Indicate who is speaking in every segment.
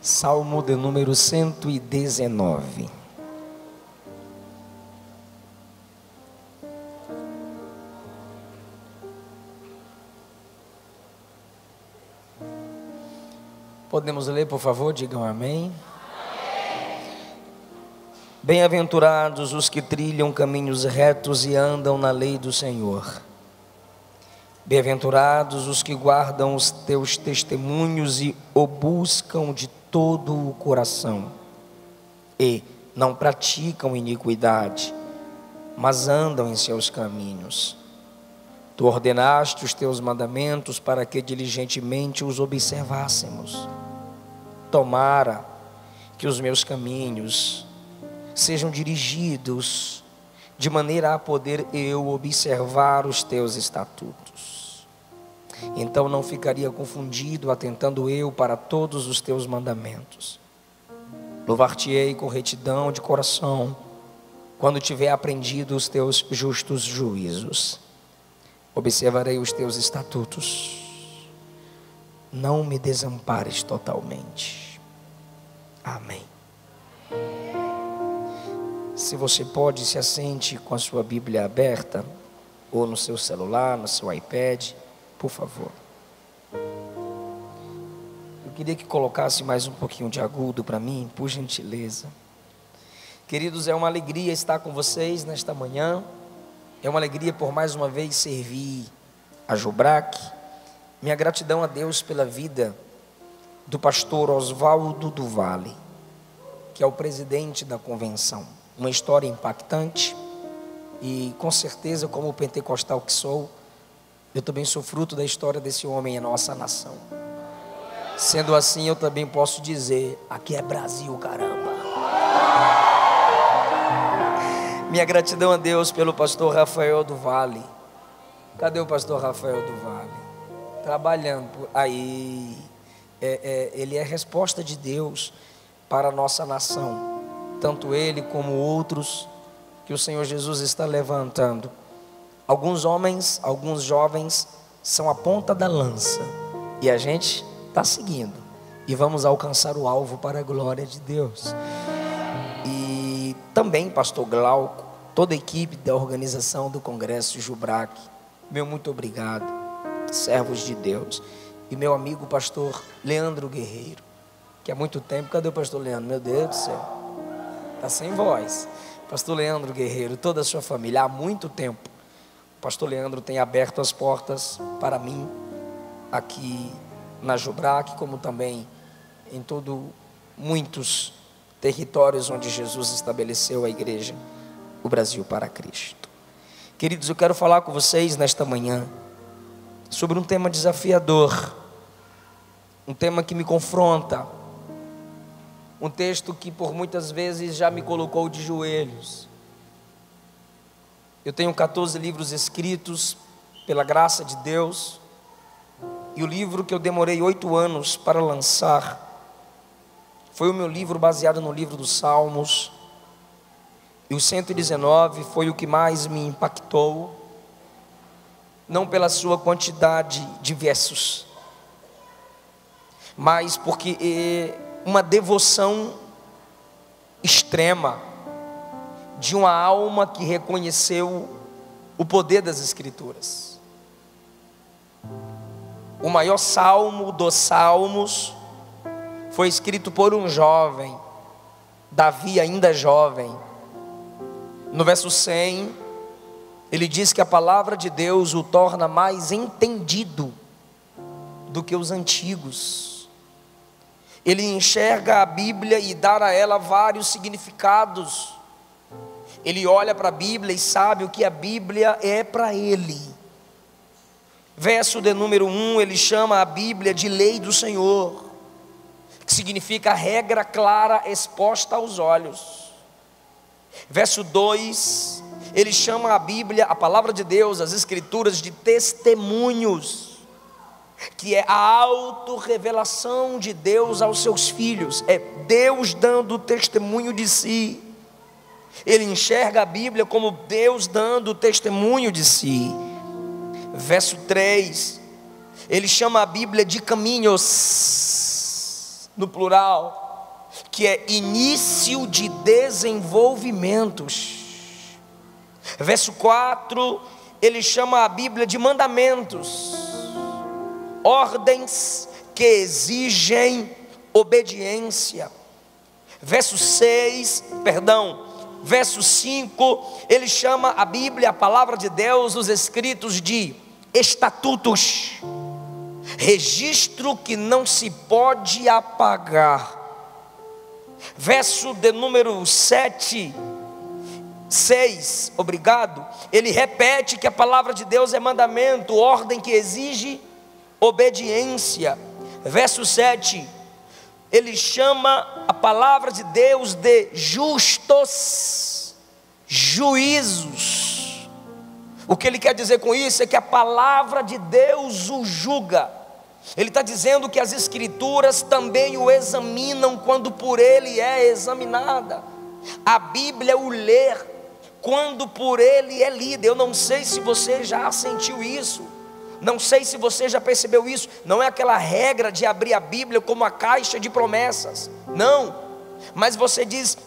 Speaker 1: Salmo de número 119. Podemos ler, por favor? Digam amém. Bem-aventurados os que trilham caminhos retos e andam na lei do Senhor. Bem-aventurados os que guardam os teus testemunhos e o buscam de todo o coração, e não praticam iniquidade, mas andam em seus caminhos. Tu ordenaste os teus mandamentos para que diligentemente os observássemos. Tomara que os meus caminhos sejam dirigidos de maneira a poder eu observar os teus estatutos. Então não ficaria confundido, atentando eu para todos os teus mandamentos. Louvar-te-ei com retidão de coração, quando tiver aprendido os teus justos juízos. Observarei os teus estatutos. Não me desampares totalmente. Amém. Se você pode, se assente com a sua Bíblia aberta, ou no seu celular, no seu iPad, por favor. Eu queria que colocasse mais um pouquinho de agudo para mim, por gentileza. Queridos, é uma alegria estar com vocês nesta manhã. É uma alegria por mais uma vez servir a Jubrac. Minha gratidão a Deus pela vida do pastor Oswaldo do Vale, que é o presidente da convenção. Uma história impactante e com certeza, como pentecostal que sou, eu também sou fruto da história desse homem em nossa nação. Sendo assim, eu também posso dizer, aqui é Brasil, caramba. Minha gratidão a Deus pelo pastor Rafael do Vale. Cadê o pastor Rafael do Vale? Trabalhando aí. Ele é resposta de Deus para a nossa nação. Tanto ele como outros que o Senhor Jesus está levantando. Alguns homens, alguns jovens são a ponta da lança e a gente está seguindo e vamos alcançar o alvo para a glória de Deus. E também pastor Glauco, toda a equipe da organização do Congresso Jubrac, meu muito obrigado, servos de Deus. E meu amigo pastor Leandro Guerreiro, que há muito tempo, cadê o pastor Leandro? Meu Deus do céu, está sem voz. Pastor Leandro Guerreiro, toda a sua família, há muito tempo o pastor Leandro tem aberto as portas para mim aqui na Jubrac, como também em muitos territórios onde Jesus estabeleceu a igreja, o Brasil para Cristo. Queridos, eu quero falar com vocês nesta manhã sobre um tema desafiador, um tema que me confronta, um texto que por muitas vezes já me colocou de joelhos. Eu tenho 14 livros escritos pela graça de Deus, e o livro que eu demorei 8 anos para lançar foi o meu livro baseado no livro dos Salmos, e o 119 foi o que mais me impactou, não pela sua quantidade de versos, mas porque é uma devoção extrema de uma alma que reconheceu o poder das Escrituras. O maior salmo dos salmos foi escrito por um jovem, Davi ainda jovem. No verso 100, ele diz que a palavra de Deus o torna mais entendido do que os antigos. Ele enxerga a Bíblia e dá a ela vários significados. Ele olha para a Bíblia e sabe o que a Bíblia é para ele. Verso de número 1, ele chama a Bíblia de lei do Senhor, que significa regra clara exposta aos olhos. Verso 2, ele chama a Bíblia, a palavra de Deus, as Escrituras, de testemunhos, que é a autorrevelação de Deus aos seus filhos, é Deus dando testemunho de si. Ele enxerga a Bíblia como Deus dando testemunho de si. Verso 3, ele chama a Bíblia de caminhos. no plural, que é início de desenvolvimentos. Verso 4, ele chama a Bíblia de mandamentos, ordens que exigem obediência. Verso 5, ele chama a Bíblia, a palavra de Deus, os escritos de estatutos, registro que não se pode apagar. Verso de número 6, ele repete que a palavra de Deus é mandamento, ordem que exige obediência. Verso 7, ele chama a palavra de Deus de justos juízos. O que ele quer dizer com isso é que a palavra de Deus o julga. Ele está dizendo que as escrituras também o examinam quando por ele é examinada. A Bíblia o lê quando por ele é lida. Eu não sei se você já sentiu isso, não sei se você já percebeu isso. Não é aquela regra de abrir a Bíblia como a caixa de promessas, não. Mas você diz,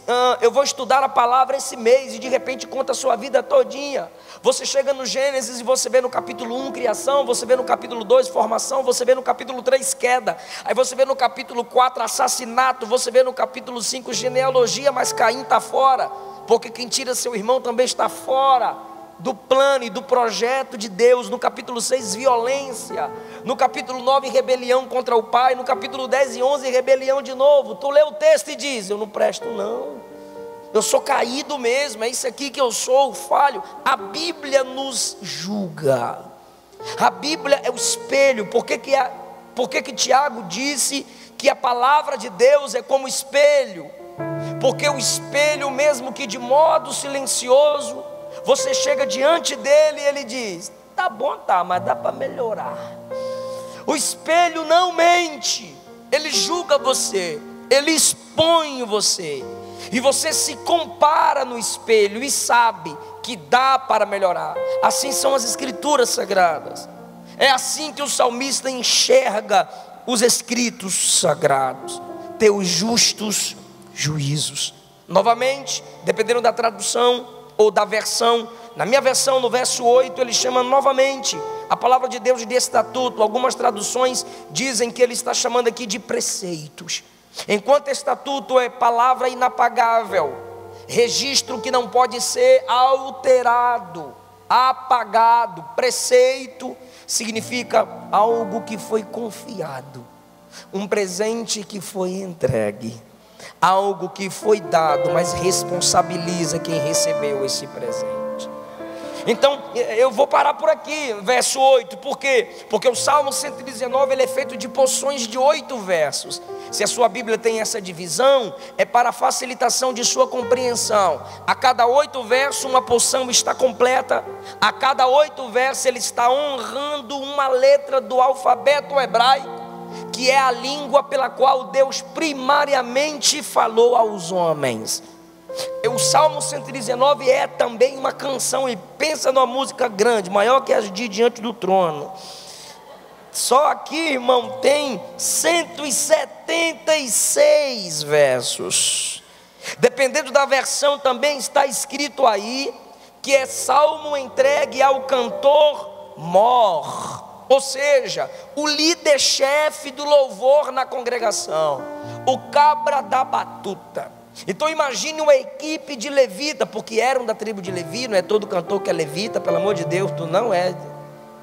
Speaker 1: eu vou estudar a palavra esse mês, e de repente conta a sua vida todinha. Você chega no Gênesis e você vê no capítulo 1 criação, você vê no capítulo 2 formação, você vê no capítulo 3 queda, aí você vê no capítulo 4 assassinato, você vê no capítulo 5 genealogia, mas Caim está fora, porque quem tira seu irmão também está fora do plano e do projeto de Deus. No capítulo 6 violência, no capítulo 9 rebelião contra o pai, no capítulo 10 e 11 rebelião de novo. Tu lê o texto e diz, eu não presto não, eu sou caído mesmo, é isso aqui que eu sou, falho. A Bíblia nos julga, a Bíblia é o espelho. Por que Tiago disse que a palavra de Deus é como espelho? Porque o espelho, mesmo que de modo silencioso, você chega diante dele e ele diz, tá bom, tá, mas dá para melhorar. O espelho não mente, ele julga você, ele expõe você, e você se compara no espelho e sabe que dá para melhorar. Assim são as escrituras sagradas. É assim que o salmista enxerga os escritos sagrados, teus justos juízos. Novamente, dependendo da tradução ou da versão, na minha versão, no verso 8, ele chama novamente a palavra de Deus de estatuto. Algumas traduções dizem que ele está chamando aqui de preceitos, enquanto estatuto é palavra inapagável, registro que não pode ser alterado, apagado. Preceito significa algo que foi confiado, um presente que foi entregue, algo que foi dado, mas responsabiliza quem recebeu esse presente. Então, eu vou parar por aqui, verso 8, por quê? Porque o Salmo 119, ele é feito de porções de 8 versos. Se a sua Bíblia tem essa divisão, é para facilitação de sua compreensão. A cada 8 versos, uma porção está completa. A cada 8 versos, ele está honrando uma letra do alfabeto hebraico, que é a língua pela qual Deus primariamente falou aos homens. O Salmo 119 é também uma canção, e pensa numa música grande, maior que as de Diante do Trono. Só aqui, irmão, tem 176 versos. Dependendo da versão, também está escrito aí que é salmo entregue ao cantor mor, ou seja, o líder-chefe do louvor na congregação, o cabra da batuta. Então imagine uma equipe de levita, porque eram da tribo de Levi. Não é todo cantor que é levita, pelo amor de Deus, tu não é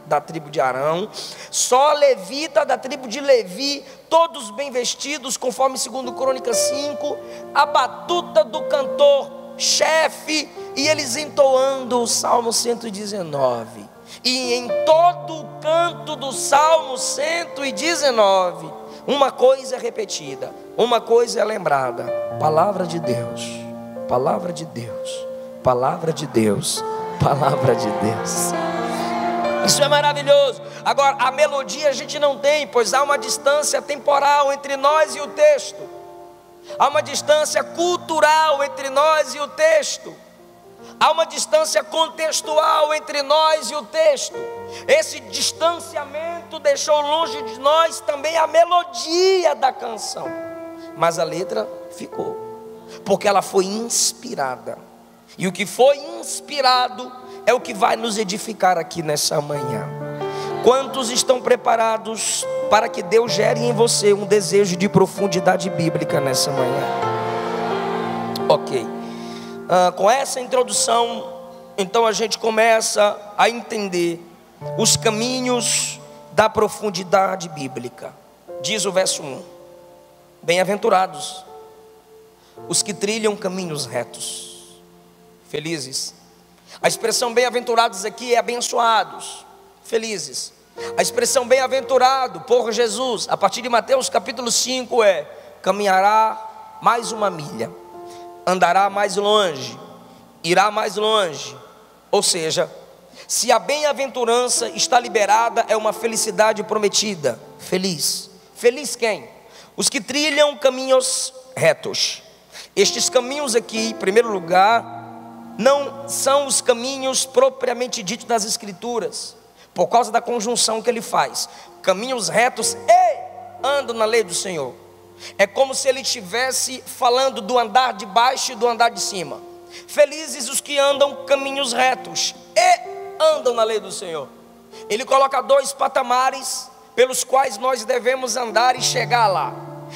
Speaker 1: da tribo de Arão, só levita da tribo de Levi, todos bem vestidos, conforme 2 Crônicas 5, a batuta do cantor chefe, e eles entoando o Salmo 119. E em todo o canto do Salmo 119, uma coisa é repetida, uma coisa é lembrada: palavra de Deus, palavra de Deus, palavra de Deus, palavra de Deus. Isso é maravilhoso. Agora, a melodia a gente não tem, pois há uma distância temporal entre nós e o texto, há uma distância cultural entre nós e o texto, há uma distância contextual entre nós e o texto. Esse distanciamento deixou longe de nós também a melodia da canção. mas a letra ficou, porque ela foi inspirada. E o que foi inspirado é o que vai nos edificar aqui nessa manhã. Quantos estão preparados para que Deus gere em você um desejo de profundidade bíblica nessa manhã? Ok. Com essa introdução, então a gente começa a entender os caminhos da profundidade bíblica. Diz o verso 1: bem-aventurados os que trilham caminhos retos, felizes. A expressão bem-aventurados aqui é abençoados, felizes. A expressão bem-aventurado por Jesus, a partir de Mateus capítulo 5, é: caminhará mais uma milha, andará mais longe, irá mais longe. Ou seja, se a bem-aventurança está liberada, é uma felicidade prometida. Feliz. Feliz quem? Os que trilham caminhos retos. Estes caminhos aqui, em primeiro lugar, não são os caminhos propriamente ditos das Escrituras, por causa da conjunção que ele faz. Caminhos retos e andam na lei do Senhor. É como se ele estivesse falando do andar de baixo e do andar de cima. Felizes os que andam caminhos retos e andam na lei do Senhor. Ele coloca dois patamares pelos quais nós devemos andar e chegar lá.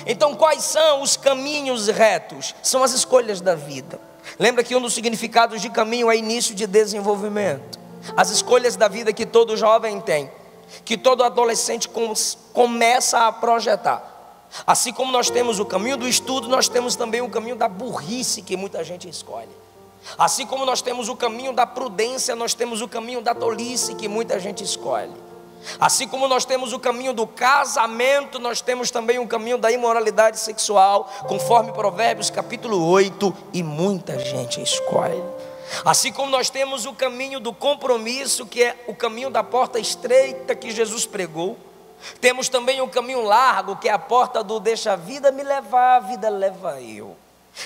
Speaker 1: Então, quais são os caminhos retos? São as escolhas da vida. Lembra que um dos significados de caminho é início de desenvolvimento. As escolhas da vida que todo jovem tem, que todo adolescente começa a projetar. Assim como nós temos o caminho do estudo, nós temos também o caminho da burrice que muita gente escolhe. Assim como nós temos o caminho da prudência, nós temos o caminho da tolice que muita gente escolhe. Assim como nós temos o caminho do casamento, nós temos também o caminho da imoralidade sexual, conforme Provérbios capítulo 8, e muita gente escolhe. Assim como nós temos o caminho do compromisso, que é o caminho da porta estreita que Jesus pregou, temos também o caminho largo, que é a porta do deixa a vida me levar, a vida leva eu.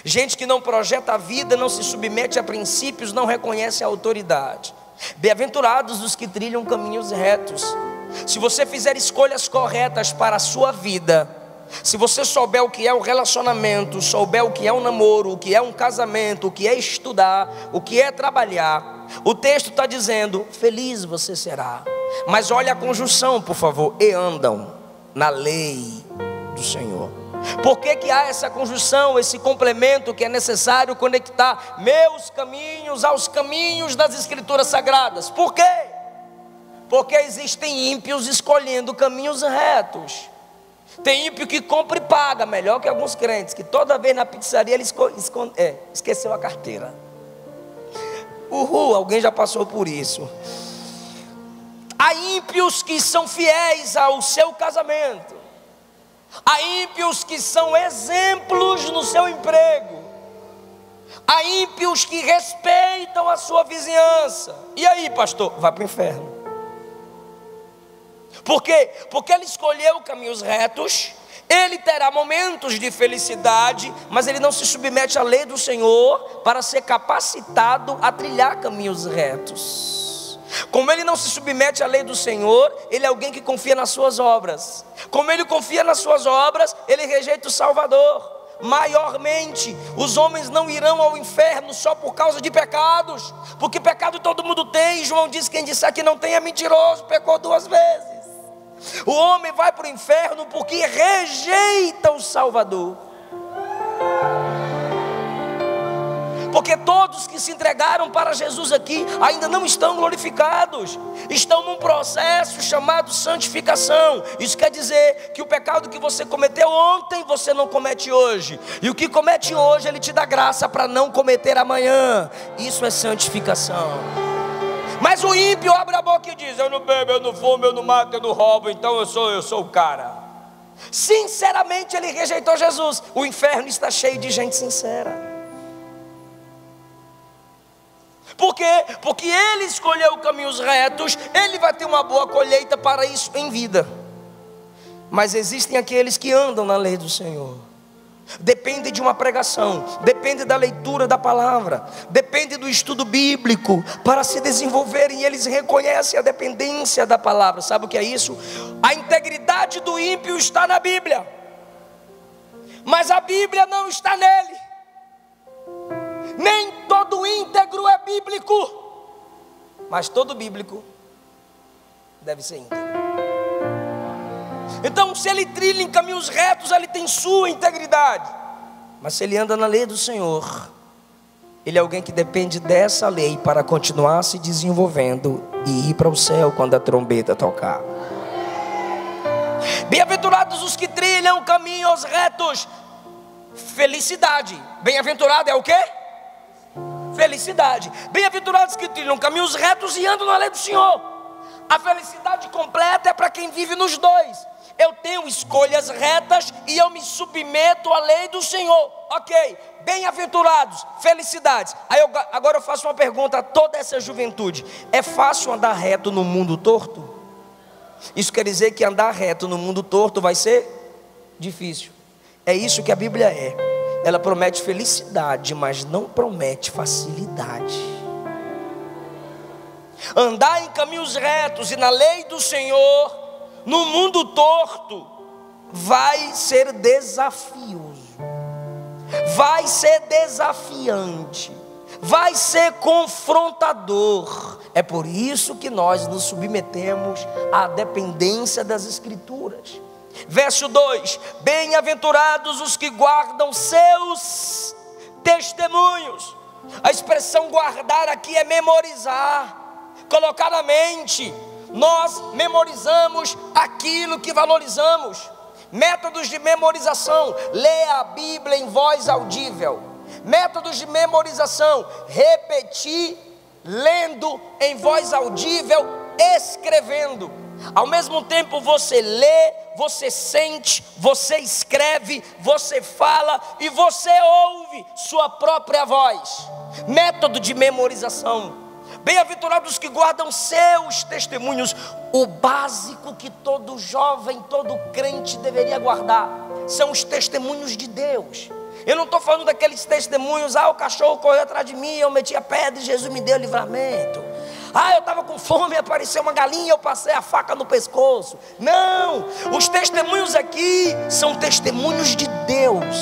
Speaker 1: Gente que não projeta a vida, não se submete a princípios, não reconhece a autoridade. Bem-aventurados os que trilham caminhos retos. Se você fizer escolhas corretas para a sua vida, se você souber o que é o relacionamento, souber o que é um namoro, o que é um casamento, o que é estudar, o que é trabalhar, o texto está dizendo: feliz você será. Mas olha a conjunção, por favor: e andam na lei do Senhor. Por que há essa conjunção, esse complemento que é necessário conectar meus caminhos aos caminhos das Escrituras Sagradas? Por quê? Porque existem ímpios escolhendo caminhos retos. Tem ímpio que compra e paga, melhor que alguns crentes, que toda vez na pizzaria ele esqueceu a carteira. Alguém já passou por isso. Há ímpios que são fiéis ao seu casamento. Há ímpios que são exemplos no seu emprego. Há ímpios que respeitam a sua vizinhança. E aí, pastor? Vai para o inferno. Por quê? Porque ele escolheu caminhos retos. Ele terá momentos de felicidade, mas ele não se submete à lei do Senhor para ser capacitado a trilhar caminhos retos. Como ele não se submete à lei do Senhor, ele é alguém que confia nas suas obras. Como ele confia nas suas obras, ele rejeita o Salvador. Maiormente, os homens não irão ao inferno só por causa de pecados, porque pecado todo mundo tem. João diz: quem disser que não tem é mentiroso, pecou 2 vezes. O homem vai para o inferno porque rejeita o Salvador. Porque todos que se entregaram para Jesus aqui ainda não estão glorificados, estão num processo chamado santificação. Isso quer dizer que o pecado que você cometeu ontem, você não comete hoje, e o que comete hoje, Ele te dá graça para não cometer amanhã. Isso é santificação. Mas o ímpio abre a boca e diz: eu não bebo, eu não fumo, eu não mato, eu não roubo, então eu sou o cara. Sinceramente ele rejeitou Jesus. O inferno está cheio de gente sincera. Por quê? Porque ele escolheu caminhos retos. Ele vai ter uma boa colheita para isso em vida. Mas existem aqueles que andam na lei do Senhor. Depende de uma pregação, depende da leitura da palavra, depende do estudo bíblico para se desenvolverem. E eles reconhecem a dependência da palavra. Sabe o que é isso? A integridade do ímpio está na Bíblia. mas a Bíblia não está nele. Nem todo íntegro é bíblico, mas todo bíblico deve ser íntegro. Então, se ele trilha em caminhos retos, ele tem sua integridade. Mas se ele anda na lei do Senhor, ele é alguém que depende dessa lei para continuar se desenvolvendo e ir para o céu quando a trombeta tocar. Bem-aventurados os que trilham caminhos retos. Felicidade. Bem-aventurado é o quê? Felicidade. Bem-aventurados que trilham caminhos retos e andam na lei do Senhor. A felicidade completa é para quem vive nos dois. Eu tenho escolhas retas e eu me submeto à lei do Senhor. Ok, bem-aventurados, felicidades. Agora eu faço uma pergunta a toda essa juventude: é fácil andar reto no mundo torto? Isso quer dizer que andar reto no mundo torto vai ser difícil. É isso que a Bíblia é. Ela promete felicidade, mas não promete facilidade. Andar em caminhos retos e na lei do Senhor, no mundo torto, vai ser desafioso, vai ser desafiante, vai ser confrontador. É por isso que nós nos submetemos à dependência das Escrituras. Verso 2: bem-aventurados os que guardam seus testemunhos. A expressão guardar aqui é memorizar, colocar na mente. Nós memorizamos aquilo que valorizamos. Métodos de memorização: leia a Bíblia em voz audível. Métodos de memorização: repetir, lendo em voz audível, escrevendo. Ao mesmo tempo você lê, você sente, você escreve, você fala e você ouve sua própria voz. Método de memorização. Bem-aventurados que guardam seus testemunhos. O básico que todo jovem, todo crente deveria guardar são os testemunhos de Deus. Eu não estou falando daqueles testemunhos: o cachorro correu atrás de mim, eu meti a pedra e Jesus me deu livramento. Eu estava com fome, apareceu uma galinha, eu passei a faca no pescoço. Não, os testemunhos aqui são testemunhos de Deus.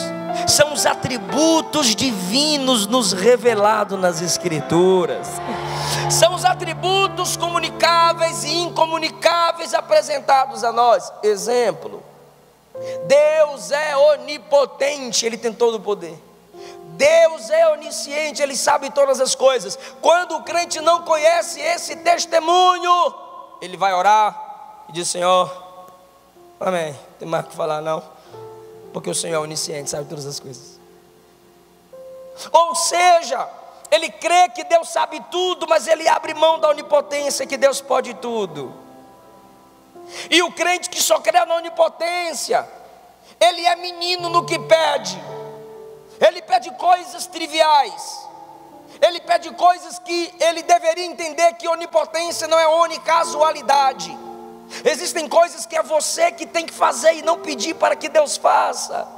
Speaker 1: São os atributos divinos nos revelados nas Escrituras. São os atributos comunicáveis e incomunicáveis apresentados a nós. Exemplo: Deus é onipotente, Ele tem todo o poder. Deus é onisciente, Ele sabe todas as coisas. Quando o crente não conhece esse testemunho, ele vai orar e diz: Senhor, amém, não tem mais o que falar não, porque o Senhor é onisciente, sabe todas as coisas. Ou seja, ele crê que Deus sabe tudo, mas ele abre mão da onipotência, que Deus pode tudo. E o crente que só crê na onipotência, ele é menino no que pede. Ele pede coisas triviais. Ele pede coisas que ele deveria entender que onipotência não é onicasualidade. Existem coisas que é você que tem que fazer e não pedir para que Deus faça.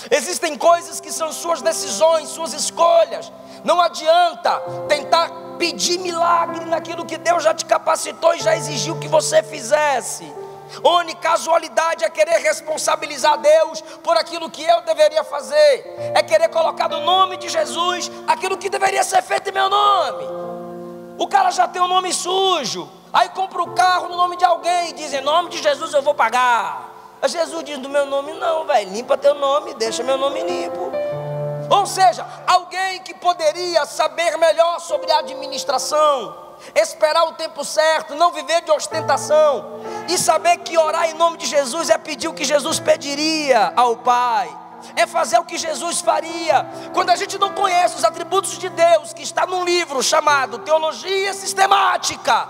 Speaker 1: Existem coisas que são suas decisões, suas escolhas. Não adianta tentar pedir milagre naquilo que Deus já te capacitou e já exigiu que você fizesse. Onicasualidade é querer responsabilizar Deus por aquilo que eu deveria fazer. É querer colocar no nome de Jesus aquilo que deveria ser feito em meu nome. O cara já tem um nome sujo, aí compra o carro no nome de alguém e diz: em nome de Jesus eu vou pagar. Aí Jesus diz: do meu nome não, velho, limpa teu nome, deixa meu nome limpo. Ou seja, alguém que poderia saber melhor sobre a administração, esperar o tempo certo, não viver de ostentação e saber que orar em nome de Jesus é pedir o que Jesus pediria ao Pai, é fazer o que Jesus faria. Quando a gente não conhece os atributos de Deus, que está num livro chamado Teologia Sistemática,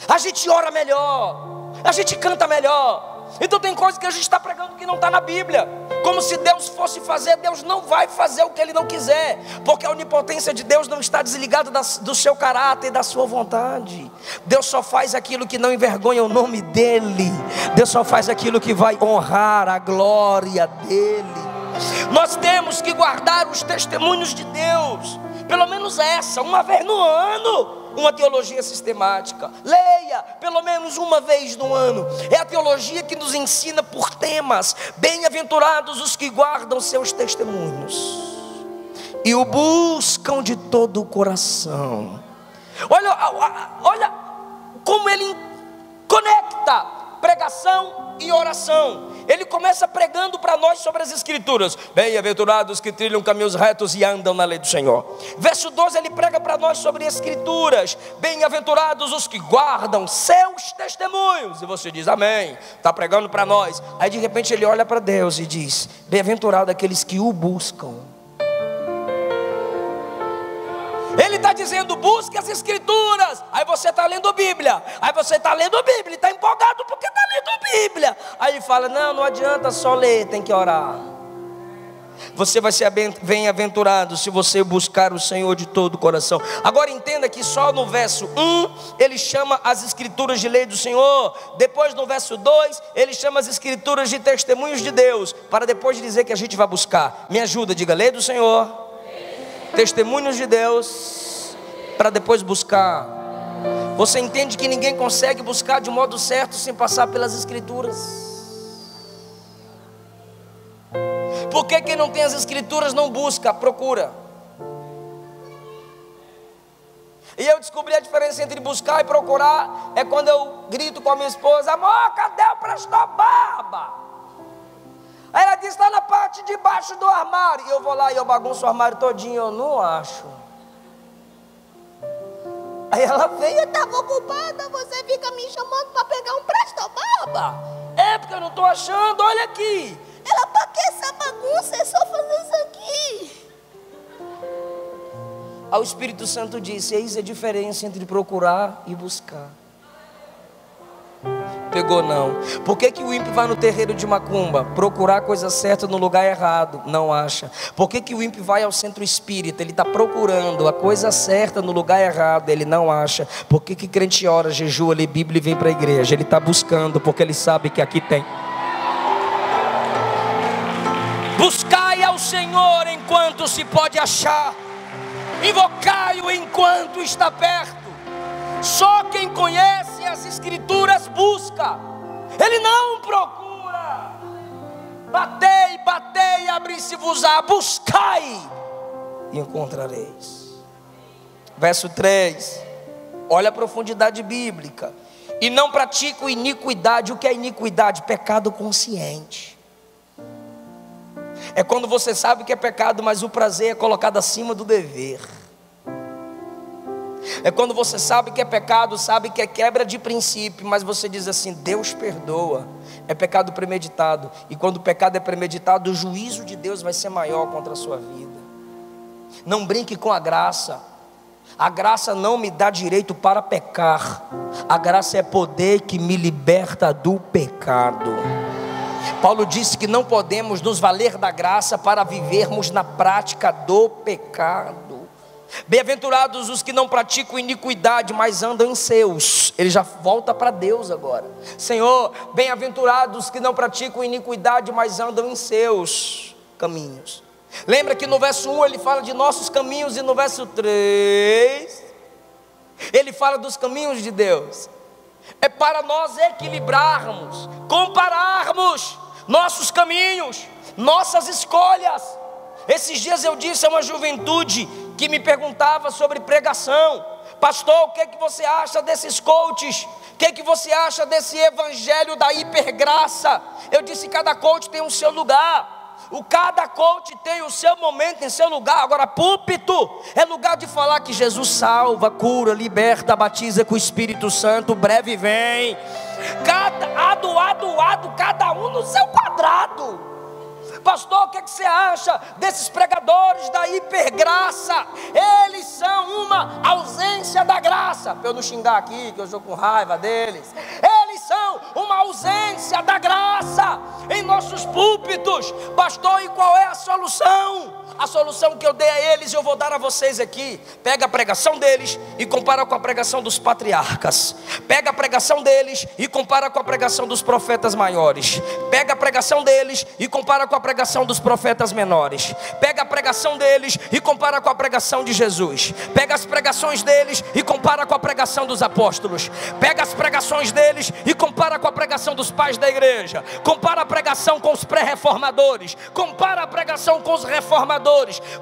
Speaker 1: a gente ora melhor, a gente canta melhor. Então tem coisas que a gente está pregando que não está na Bíblia, como se Deus fosse fazer. Deus não vai fazer o que Ele não quiser, porque a onipotência de Deus não está desligada do seu caráter e da sua vontade. Deus só faz aquilo que não envergonha o nome dEle. Deus só faz aquilo que vai honrar a glória dEle. Nós temos que guardar os testemunhos de Deus, pelo menos uma vez no ano. uma teologia sistemática. Leia pelo menos uma vez no ano. É a teologia que nos ensina por temas. Bem-aventurados os que guardam seus testemunhos e o buscam de todo o coração. Olha como ele conecta pregação e oração. Ele começa pregando para nós sobre as escrituras. Bem-aventurados que trilham caminhos retos e andam na lei do Senhor. Verso 12, ele prega para nós sobre escrituras. Bem-aventurados os que guardam seus testemunhos. E você diz, amém, está pregando para nós. Aí de repente ele olha para Deus e diz, bem-aventurado aqueles que o buscam. Ele está dizendo, busque as escrituras. Aí você está lendo Bíblia. Aí você está lendo Bíblia e está empolgado porque está lendo Bíblia. Aí fala, não adianta só ler, tem que orar. Você vai ser bem-aventurado se você buscar o Senhor de todo o coração. Agora entenda que só no verso 1 ele chama as escrituras de lei do Senhor. Depois no verso 2 ele chama as escrituras de testemunhos de Deus, para depois dizer que a gente vai buscar. Me ajuda, diga, lei do Senhor, testemunhos de Deus, para depois buscar. Você entende que ninguém consegue buscar de modo certo sem passar pelas escrituras? Por que quem não tem as escrituras não busca, procura? E eu descobri a diferença entre buscar e procurar. É quando eu grito com a minha esposa, amor, cadê o Presto Barba? Aí ela diz, está na parte de baixo do armário. E eu vou lá e eu bagunço o armário todinho, eu não acho. Aí ela vem, eu estava ocupada, você fica me chamando para pegar um Presto Barba. É porque eu não estou achando, olha aqui. Ela, para que essa bagunça? É só fazer isso aqui. Aí o Espírito Santo disse, eis a diferença entre procurar e buscar. Pegou não. Por que o ímpio vai no terreiro de macumba? Procurar a coisa certa no lugar errado, não acha. Por que o ímpio vai ao centro espírita? Ele está procurando a coisa certa no lugar errado, ele não acha. Por que crente ora, jejua, lê Bíblia e vem para a igreja? Ele está buscando porque ele sabe que aqui tem. Buscai ao Senhor enquanto se pode achar, invocai-o enquanto está perto. Só quem conhece as escrituras busca, ele não procura. Batei, abri-se-vos-á, buscai e encontrareis. Verso 3, olha a profundidade bíblica. E não pratico iniquidade. O que é iniquidade? Pecado consciente. É quando você sabe que é pecado, mas o prazer é colocado acima do dever. É quando você sabe que é pecado, sabe que é quebra de princípio, mas você diz assim, Deus perdoa. É pecado premeditado. E quando o pecado é premeditado, o juízo de Deus vai ser maior contra a sua vida. Não brinque com a graça. A graça não me dá direito para pecar. A graça é poder que me liberta do pecado. Paulo disse que não podemos nos valer da graça para vivermos na prática do pecado. Bem-aventurados os que não praticam iniquidade, mas andam em seus. Ele já volta para Deus agora. Senhor, bem-aventurados os que não praticam iniquidade, mas andam em seus caminhos. Lembra que no verso 1 ele fala de nossos caminhos, e no verso 3 ele fala dos caminhos de Deus. É para nós equilibrarmos, compararmos nossos caminhos, nossas escolhas. Esses dias eu disse a uma juventude que me perguntava sobre pregação: pastor, o que você acha desses coaches? O que você acha desse evangelho da hipergraça? Eu disse, cada coach tem o seu lugar. Cada coach tem o seu momento em seu lugar. Agora, púlpito é lugar de falar que Jesus salva, cura, liberta, batiza com o Espírito Santo, breve vem. Cada um no seu quadrado. Pastor, o que você acha desses pregadores da hipergraça? Eles são uma ausência da graça. Para eu não xingar aqui, que eu estou com raiva deles. Eles são uma ausência da graça em nossos púlpitos. Pastor, e qual é a solução? A solução que eu dei a eles, eu vou dar a vocês aqui. Pega a pregação deles e compara com a pregação dos patriarcas. Pega a pregação deles e compara com a pregação dos profetas maiores. Pega a pregação deles e compara com a pregação dos profetas menores. Pega a pregação deles e compara com a pregação de Jesus. Pega as pregações deles e compara com a pregação dos apóstolos. Pega as pregações deles e compara com a pregação dos pais da igreja. Compara a pregação com os pré-reformadores. Compara a pregação com os reformadores.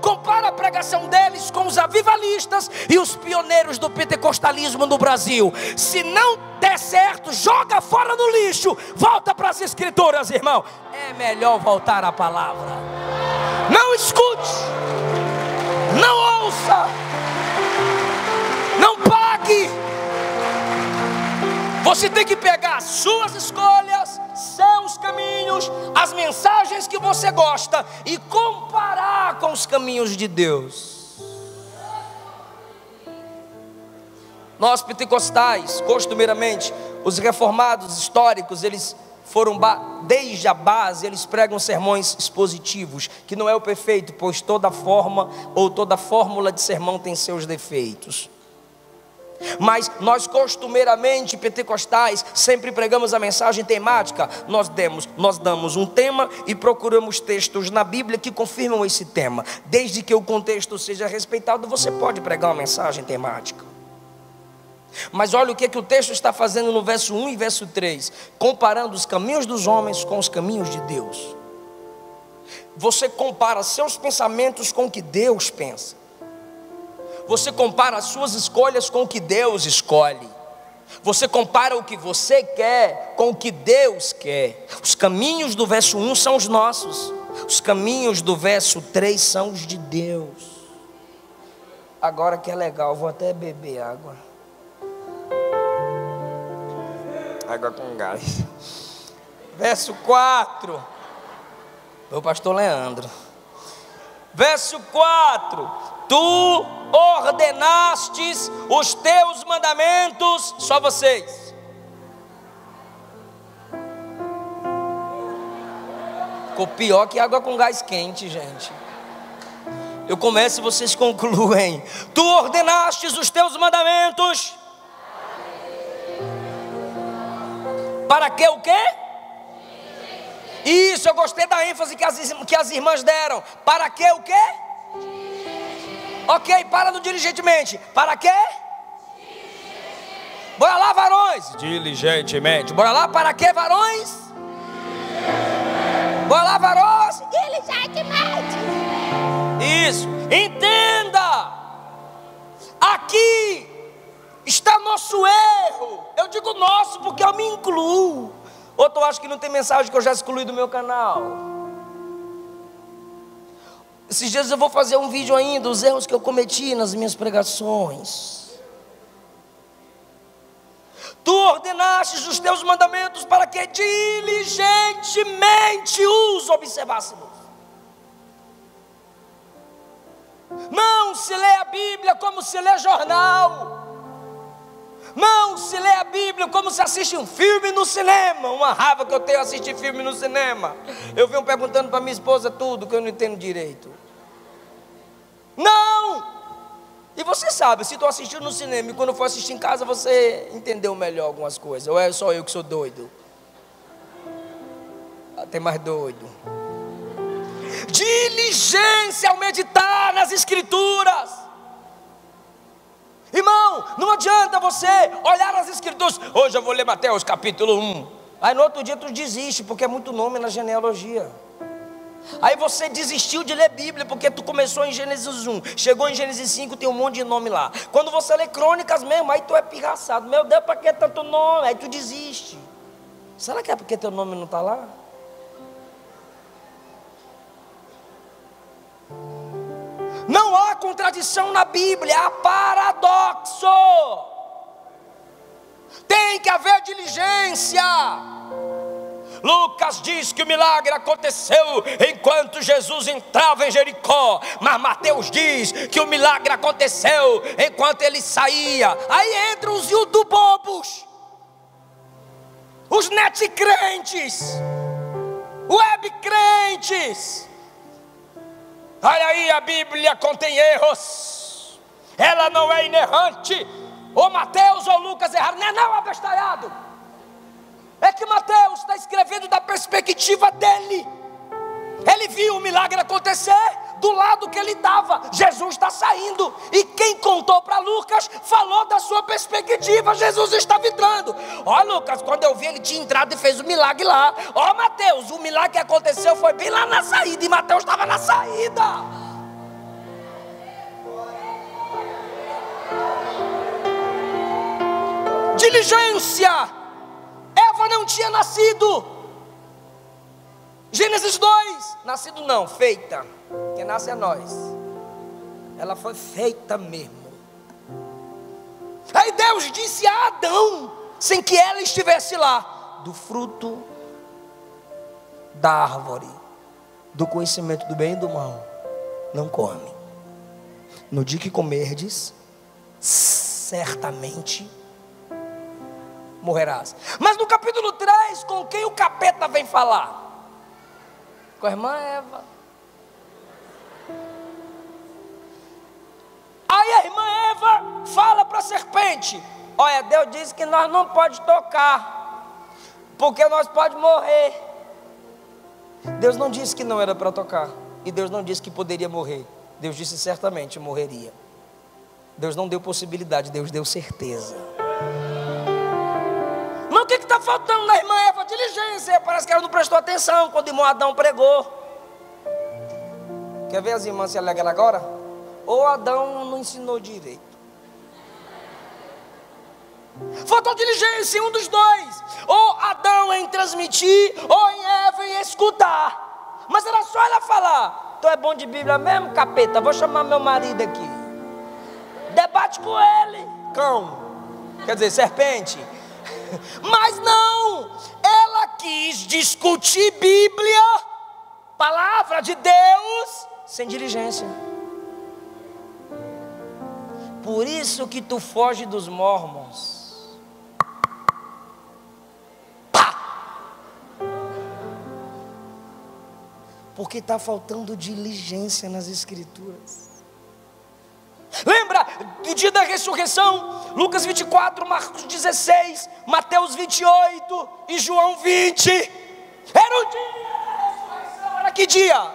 Speaker 1: Compara a pregação deles com os avivalistas e os pioneiros do pentecostalismo no Brasil. Se não der certo, joga fora no lixo. Volta para as escrituras, irmão. É melhor voltar à palavra. Não escute, não ouça, não pague. Você tem que pegar suas escolhas, seus caminhos, as mensagens que você gosta e comparar com os caminhos de Deus. Nós pentecostais, costumeiramente, os reformados históricos, eles foram desde a base, eles pregam sermões expositivos, que não é o perfeito, pois toda forma ou toda fórmula de sermão tem seus defeitos. Mas nós costumeiramente pentecostais sempre pregamos a mensagem temática. Nós damos um tema e procuramos textos na Bíblia que confirmam esse tema. Desde que o contexto seja respeitado, você pode pregar uma mensagem temática. Mas olha o que o texto está fazendo no verso 1 e verso 3, comparando os caminhos dos homens com os caminhos de Deus. Você compara seus pensamentos com o que Deus pensa. Você compara as suas escolhas com o que Deus escolhe. Você compara o que você quer com o que Deus quer. Os caminhos do verso 1 são os nossos. Os caminhos do verso 3 são os de Deus. Agora que é legal, vou até beber água. Água com gás. Verso 4. Meu pastor Leandro. Verso 4. Tu ordenastes os teus mandamentos, só vocês. Ficou pior que água com gás quente, gente. Eu começo e vocês concluem. Tu ordenastes os teus mandamentos. Para que o quê? Isso, eu gostei da ênfase que as irmãs deram. Para que o quê? Ok, para no diligentemente. Para quê? Bora lá, varões. Diligentemente. Bora lá, para quê, varões? Bora lá, varões. Diligentemente. Isso, entenda. Aqui está nosso erro. Eu digo nosso porque eu me incluo. Ou tu acha que não tem mensagem que eu já excluí do meu canal? Esses dias eu vou fazer um vídeo ainda, os erros que eu cometi nas minhas pregações. Tu ordenastes os teus mandamentos para que diligentemente os observássemos. Não se lê a Bíblia como se lê jornal. Não se lê a Bíblia como se assiste um filme no cinema. Uma raiva que eu tenho assistir filme no cinema. Eu venho perguntando para minha esposa tudo que eu não entendo direito. Não! E você sabe, se tu assistiu no cinema e quando for assistir em casa você entendeu melhor algumas coisas. Ou é só eu que sou doido? Tem mais doido. Diligência ao meditar nas escrituras. Irmão, não adianta você olhar as escrituras. Hoje eu vou ler Mateus capítulo 1. Aí no outro dia tu desiste, porque é muito nome na genealogia. Aí você desistiu de ler Bíblia, porque tu começou em Gênesis 1. Chegou em Gênesis 5, tem um monte de nome lá. Quando você lê crônicas mesmo, aí tu é pirraçado. Meu Deus, para que tanto nome? Aí tu desiste. Será que é porque teu nome não está lá? Não há contradição na Bíblia, há paradoxo. Tem que haver diligência. Lucas diz que o milagre aconteceu enquanto Jesus entrava em Jericó, mas Mateus diz que o milagre aconteceu enquanto ele saía. Aí entram os bobos. os net crentes, web crentes. Olha aí, a Bíblia contém erros, ela não é inerrante. Ou Mateus ou Lucas erraram. Não, abestalhado. É que Mateus está escrevendo da perspectiva dele. Ele viu o milagre acontecer do lado que ele estava. Jesus está saindo. E quem contou para Lucas falou da sua perspectiva. Jesus estava entrando. Ó, Lucas, quando eu vi, ele tinha entrado e fez o milagre lá. Ó, Mateus, o milagre que aconteceu foi bem lá na saída. E Mateus estava na saída. Diligência. Eva não tinha nascido. Gênesis 2. Nascido não, feita. Quem nasce é nós. Ela foi feita mesmo. Aí Deus disse a Adão, sem que ela estivesse lá: do fruto da árvore do conhecimento do bem e do mal não come. No dia que comerdes, certamente morrerás. Mas no capítulo 3, com quem o capeta vem falar? Com a irmã Eva. Aí a irmã Eva fala para a serpente: olha, Deus disse que nós não pode tocar, porque nós pode morrer. Deus não disse que não era para tocar, e Deus não disse que poderia morrer. Deus disse certamente morreria. Deus não deu possibilidade, Deus deu certeza. Mas o que está faltando na irmã Eva? Diligência. Parece que ela não prestou atenção quando o irmão Adão pregou. Quer ver as irmãs se alegram agora? Ou Adão não ensinou direito. Faltou diligência em um dos dois. Ou Adão em transmitir, ou em Eva em escutar. Mas era só ela falar: tu é bom de Bíblia mesmo, capeta? Vou chamar meu marido aqui. Debate com ele, cão. Quer dizer, serpente. Mas não, ela quis discutir Bíblia, palavra de Deus, sem diligência. Por isso que tu foge dos mormons. Pá! Porque está faltando diligência nas escrituras. Lembra do dia da ressurreição? Lucas 24, Marcos 16, Mateus 28 e João 20. Era o dia da ressurreição. Era que dia?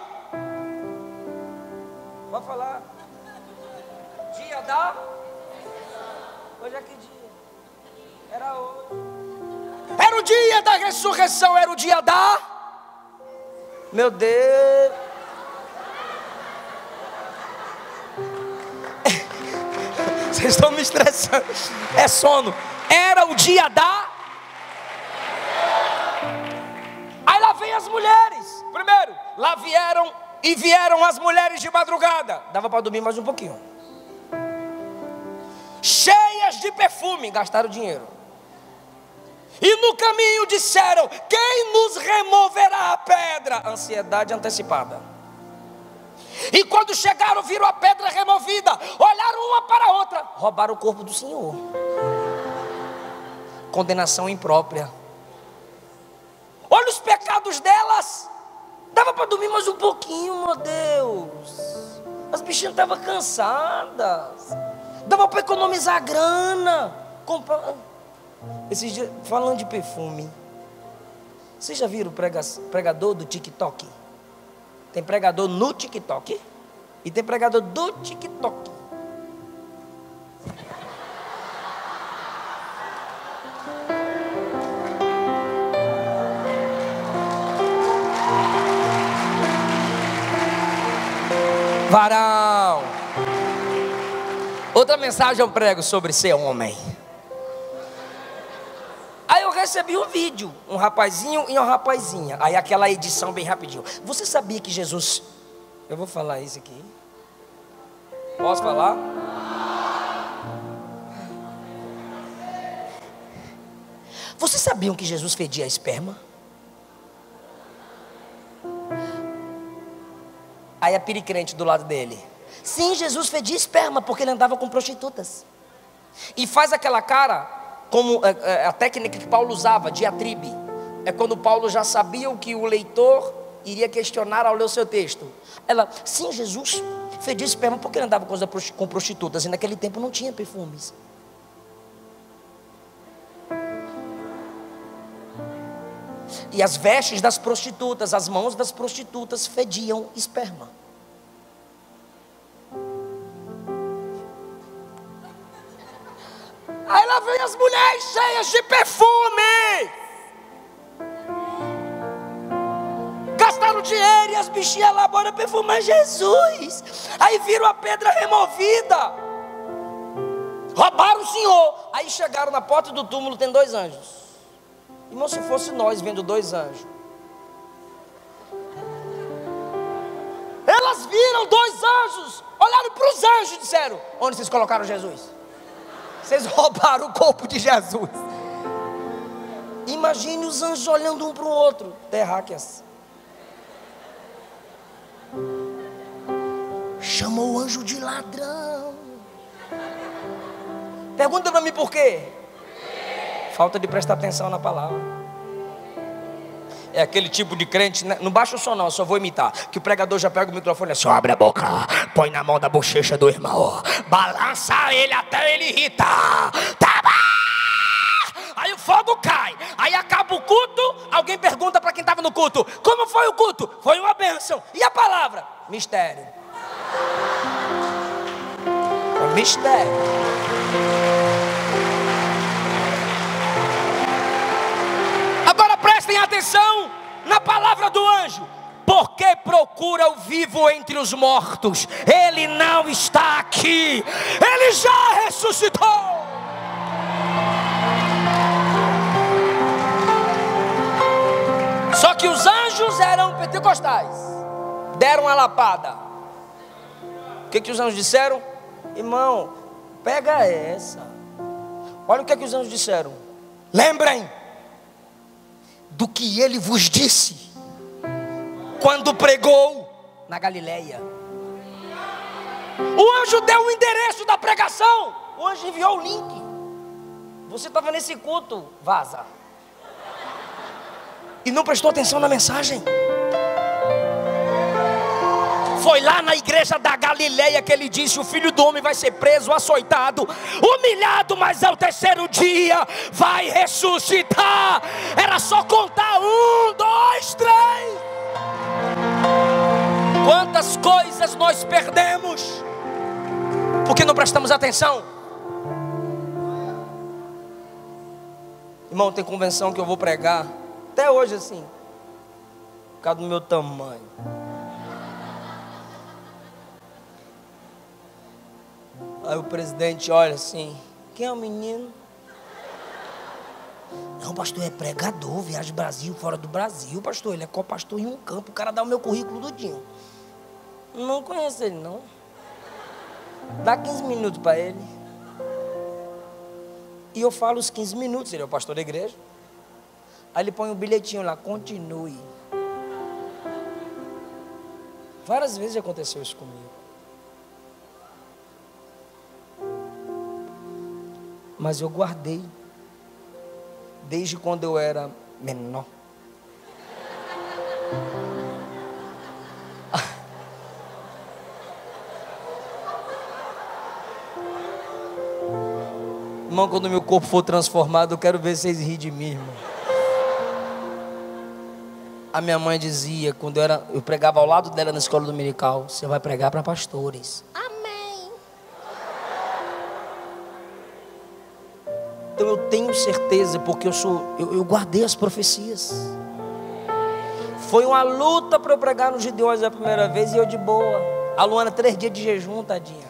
Speaker 1: Pode falar. Dia da... Hoje é que dia? Era hoje. Era o dia da ressurreição. Era o dia da... Meu Deus. Vocês estão me estressando. É sono. Era o dia da... Aí lá vem as mulheres. Primeiro, lá vieram as mulheres de madrugada. Dava para dormir mais um pouquinho. Cheias de perfume. Gastaram dinheiro. E no caminho disseram: quem nos removerá a pedra? Ansiedade antecipada. E quando chegaram, viram a pedra removida. Olharam uma para a outra. Roubaram o corpo do Senhor. Condenação imprópria. Olha os pecados delas. Dava para dormir mais um pouquinho, meu Deus. As bichinhas estavam cansadas. Dava para economizar grana. Esses dias, falando de perfume, vocês já viram o pregador do TikTok? Tem pregador no TikTok e tem pregador do TikTok. Varão. Outra mensagem eu prego sobre ser homem. Aí eu recebi um vídeo, um rapazinho e uma rapazinha. Aí aquela edição bem rapidinho. Você sabia que Jesus... Eu vou falar isso aqui. Posso falar? Vocês sabiam que Jesus fedia esperma? Aí a piricrente do lado dele: sim, Jesus fedia esperma porque ele andava com prostitutas. E faz aquela cara como a técnica que Paulo usava, diatribe, é quando Paulo já sabia o que o leitor iria questionar ao ler o seu texto. Ela, sim, Jesus fedia esperma porque ele andava com prostitutas, e naquele tempo não tinha perfumes. E as vestes das prostitutas, as mãos das prostitutas fediam esperma. Aí lá vem as mulheres cheias de perfume, gastaram dinheiro e as bichinhas lá, bora perfumar Jesus. Aí viram a pedra removida, roubaram o Senhor. Aí chegaram na porta do túmulo, tem 2 anjos. Irmão, se fosse nós vendo 2 anjos, elas viram 2 anjos, olharam para os anjos e disseram: onde vocês colocaram Jesus? Vocês roubaram o corpo de Jesus. Imagine os anjos olhando um para o outro. Terráqueas. Chamou o anjo de ladrão. Pergunta para mim por quê? Falta de prestar atenção na palavra. É aquele tipo de crente, né? Não baixa o som não, eu só vou imitar. Que o pregador já pega o microfone assim: abre a boca, põe na mão da bochecha do irmão, balança ele até ele irritar. Tá bom! Aí o fogo cai. Aí acaba o culto. Alguém pergunta para quem estava no culto: como foi o culto? Foi uma bênção. E a palavra? Mistério. É mistério. Agora prestem atenção na palavra do anjo. Porque procura o vivo entre os mortos? Ele não está aqui, ele já ressuscitou. Só que os anjos eram pentecostais, deram a lapada. O que os anjos disseram? Irmão, pega essa. Olha o que os anjos disseram: lembrem do que ele vos disse quando pregou na Galileia. O anjo deu o endereço da pregação. O anjo enviou o link. Você estava nesse culto, vaza. E não prestou atenção na mensagem. Foi lá na igreja da Galileia que ele disse: o Filho do Homem vai ser preso, açoitado, humilhado, mas ao 3º dia vai ressuscitar. Era só contar 1, 2, 3. Quantas coisas nós perdemos porque não prestamos atenção. Irmão, tem convenção que eu vou pregar até hoje assim, por causa do meu tamanho. Aí o presidente olha assim: quem é o menino? Não, pastor, é pregador, viaja Brasil, fora do Brasil, pastor. Ele é co-pastor em um campo. O cara dá o meu currículo todinho. Não conheço ele não. Dá 15 minutos para ele. E eu falo os 15 minutos, ele é o pastor da igreja. Aí ele põe um bilhetinho lá: continue. Várias vezes já aconteceu isso comigo. Mas eu guardei desde quando eu era menor. Irmão, quando meu corpo for transformado, eu quero ver vocês rirem de mim, irmão. A minha mãe dizia, quando eu pregava ao lado dela na escola dominical: você vai pregar para pastores. Então eu tenho certeza, porque eu guardei as profecias. Foi uma luta para eu pregar nos Gideões a primeira vez, e eu de boa. A Luana 3 dias de jejum, tadinha.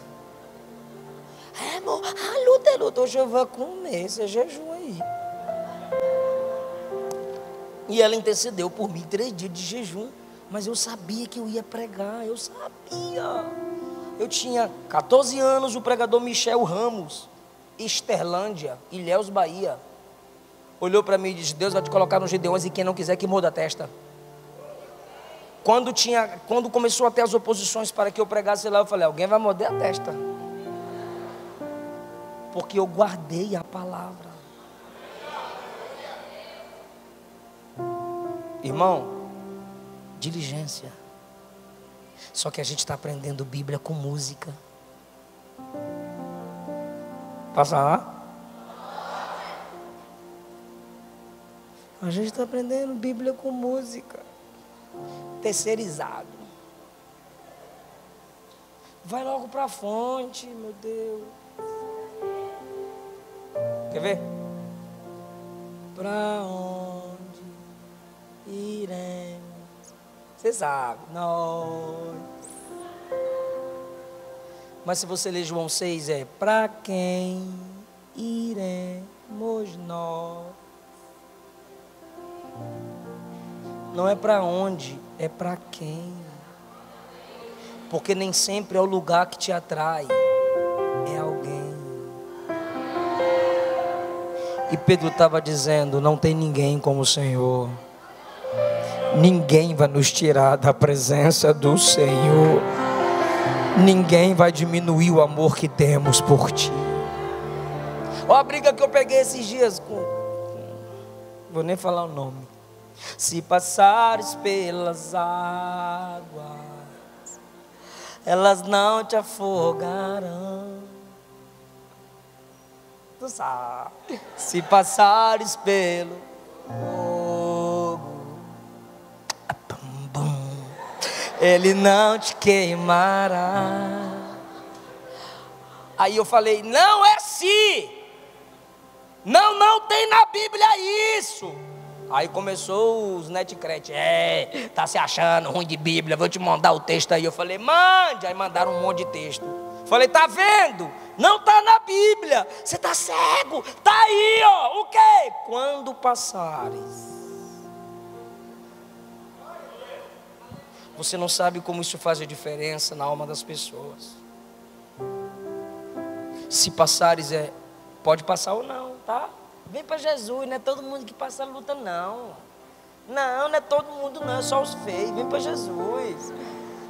Speaker 1: Amor, a luta é luta, hoje eu vou comer esse jejum aí. E ela intercedeu por mim 3 dias de jejum. Mas eu sabia que eu ia pregar, eu sabia. Eu tinha 14 anos, o pregador Michel Ramos, Esterlândia, Ilhéus, Bahia, olhou para mim e disse: Deus vai te colocar nos Gideões, e quem não quiser que muda a testa. Quando começou a ter as oposições para que eu pregasse lá, eu falei: alguém vai morder a testa, porque eu guardei a palavra. Irmão, diligência. Só que a gente está aprendendo Bíblia com música. Passa lá. A gente está aprendendo Bíblia com música. Terceirizado. Vai logo para a fonte, meu Deus. Quer ver? Para onde iremos? Você sabe, nós. Mas se você ler João 6, é para quem iremos nós? Não é para onde, é para quem. Porque nem sempre é o lugar que te atrai, é alguém. E Pedro estava dizendo, não tem ninguém como o Senhor. Ninguém vai nos tirar da presença do Senhor. Ninguém vai diminuir o amor que temos por ti. Olha a briga que eu peguei esses dias com... Vou nem falar o nome. Se passares pelas águas, elas não te afogarão. Tu sabe. Se passares pelo fogo, ele não te queimará. Aí eu falei, não é se. Não tem na Bíblia isso. Aí começou os netcrete, tá se achando ruim de Bíblia, vou te mandar o texto aí. Eu falei, mande. Aí mandaram um monte de texto. Falei, tá vendo? Não tá na Bíblia. Você tá cego. Tá aí, ó. O quê? Quando passares. Você não sabe como isso faz a diferença na alma das pessoas. Se passares pode passar ou não, tá? Vem para Jesus, não é todo mundo que passa a luta, não. Não é todo mundo, não, é só os feios. Vem para Jesus.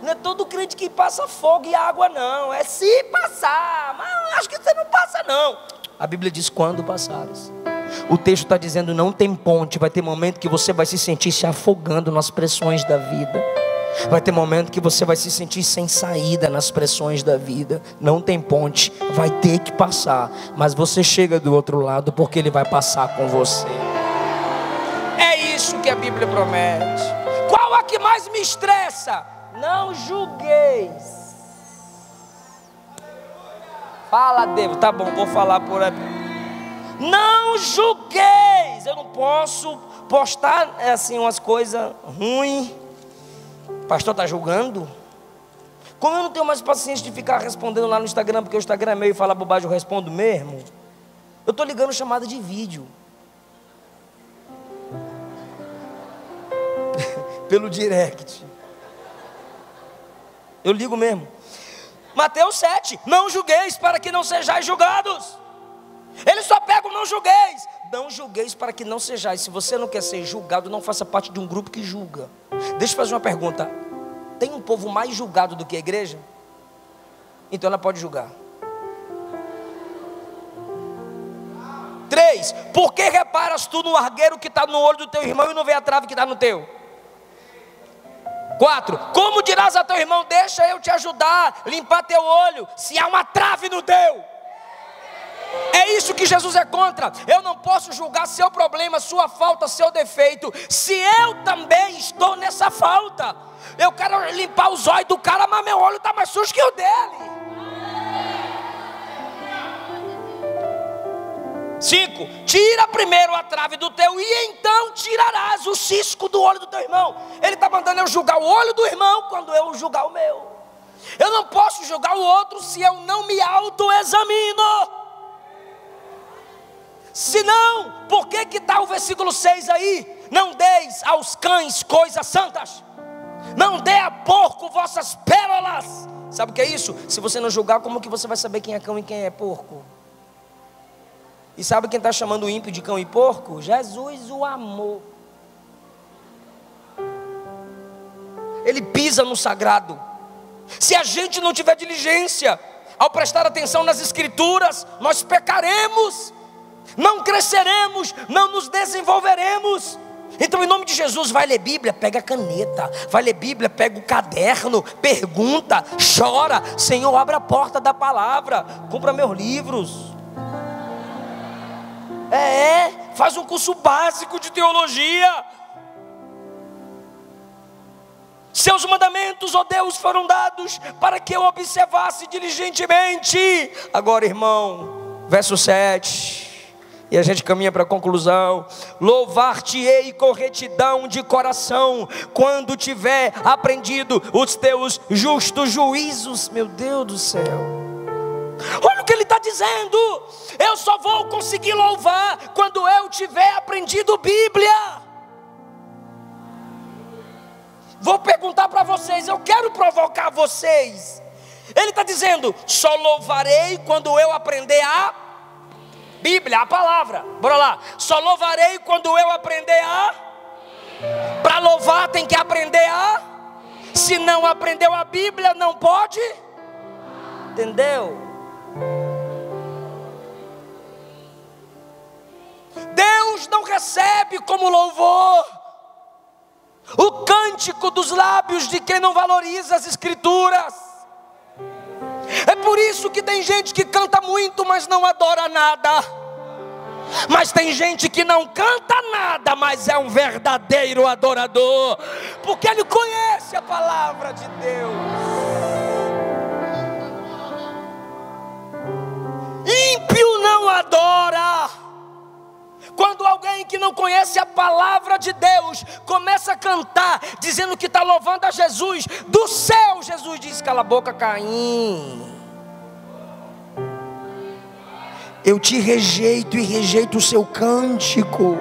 Speaker 1: Não é todo crente que passa fogo e água, não. É se passar, mas acho que você não passa, não. A Bíblia diz quando passares. O texto está dizendo não tem ponte. Vai ter momento que você vai se sentir se afogando nas pressões da vida. Vai ter momento que você vai se sentir sem saída nas pressões da vida. Não tem ponte, vai ter que passar. Mas você chega do outro lado porque Ele vai passar com você. É isso que a Bíblia promete. Qual a que mais me estressa? Não julgueis. Fala, Deus, tá bom, vou falar por aqui. Não julgueis. Eu não posso postar assim umas coisas ruins. O pastor está julgando? Como eu não tenho mais paciência de ficar respondendo lá no Instagram, porque o Instagram é meio e fala bobagem, eu respondo mesmo. Eu estou ligando chamada de vídeo. Pelo direct. Eu ligo mesmo. Mateus 7, não julgueis para que não sejais julgados. Ele só pega o não julgueis. Não julgueis para que não sejais. Se você não quer ser julgado, não faça parte de um grupo que julga. Deixa eu fazer uma pergunta. Tem um povo mais julgado do que a igreja? Então ela pode julgar. 3, por que reparas tu no argueiro que está no olho do teu irmão e não vê a trave que está no teu? 4, como dirás a teu irmão, deixa eu te ajudar, limpar teu olho, se há uma trave no teu? É isso que Jesus é contra. Eu não posso julgar seu problema, sua falta, seu defeito, se eu também estou nessa falta. Eu quero limpar os olhos do cara, mas meu olho está mais sujo que o dele. 5, tira primeiro a trave do teu e então tirarás o cisco do olho do teu irmão. Ele está mandando eu julgar o olho do irmão quando eu julgar o meu. Eu não posso julgar o outro se eu não me autoexamino. Se não, por que está o versículo 6 aí? Não deis aos cães coisas santas. Não dê a porco vossas pérolas. Sabe o que é isso? Se você não julgar, como que você vai saber quem é cão e quem é porco? E sabe quem está chamando o ímpio de cão e porco? Jesus, o amor. Ele pisa no sagrado. Se a gente não tiver diligência ao prestar atenção nas escrituras, nós pecaremos, não cresceremos, não nos desenvolveremos. Então, em nome de Jesus, vai ler Bíblia, pega a caneta. Vai ler Bíblia, pega o caderno, pergunta, chora. Senhor, abre a porta da palavra, compra meus livros. Faz um curso básico de teologia. Seus mandamentos, ó Deus, foram dados para que eu observasse diligentemente. Agora, irmão, verso 7. E a gente caminha para a conclusão. Louvar-te-ei com retidão de coração, quando tiver aprendido os teus justos juízos. Meu Deus do céu. Olha o que ele está dizendo. Eu só vou conseguir louvar quando eu tiver aprendido Bíblia. Vou perguntar para vocês, eu quero provocar vocês. Ele está dizendo, só louvarei quando eu aprender a Bíblia, a palavra. Bora lá. Só louvarei quando eu aprender a. Para louvar tem que aprender a. Se não aprendeu a Bíblia, não pode. Entendeu? Deus não recebe como louvor o cântico dos lábios de quem não valoriza as Escrituras. É por isso que tem gente que canta muito, mas não adora nada. Mas tem gente que não canta nada, mas é um verdadeiro adorador, porque ele conhece a palavra de Deus. Ímpio não adora. Quando alguém que não conhece a palavra de Deus começa a cantar, dizendo que está louvando a Jesus, do céu Jesus diz, cala a boca, Caim. Eu te rejeito e rejeito o seu cântico.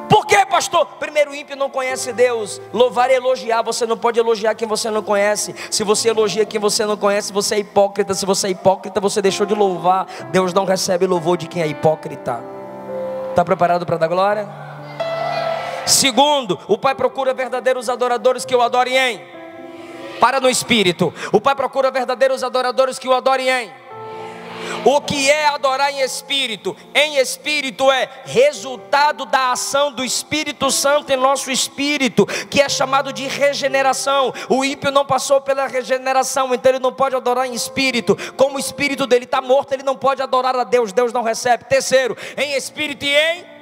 Speaker 1: Por quê, pastor? Primeiro, o ímpio não conhece Deus. Louvar é elogiar. Você não pode elogiar quem você não conhece. Se você elogia quem você não conhece, você é hipócrita. Se você é hipócrita, você deixou de louvar. Deus não recebe louvor de quem é hipócrita. Está preparado para dar glória? Segundo, o Pai procura verdadeiros adoradores que o adorem em. Para no Espírito. O Pai procura verdadeiros adoradores que o adorem em. O que é adorar em espírito? Em espírito é resultado da ação do Espírito Santo em nosso espírito, que é chamado de regeneração. O ímpio não passou pela regeneração, então ele não pode adorar em espírito. Como o espírito dele está morto, ele não pode adorar a Deus, Deus não recebe. Terceiro, em espírito e em...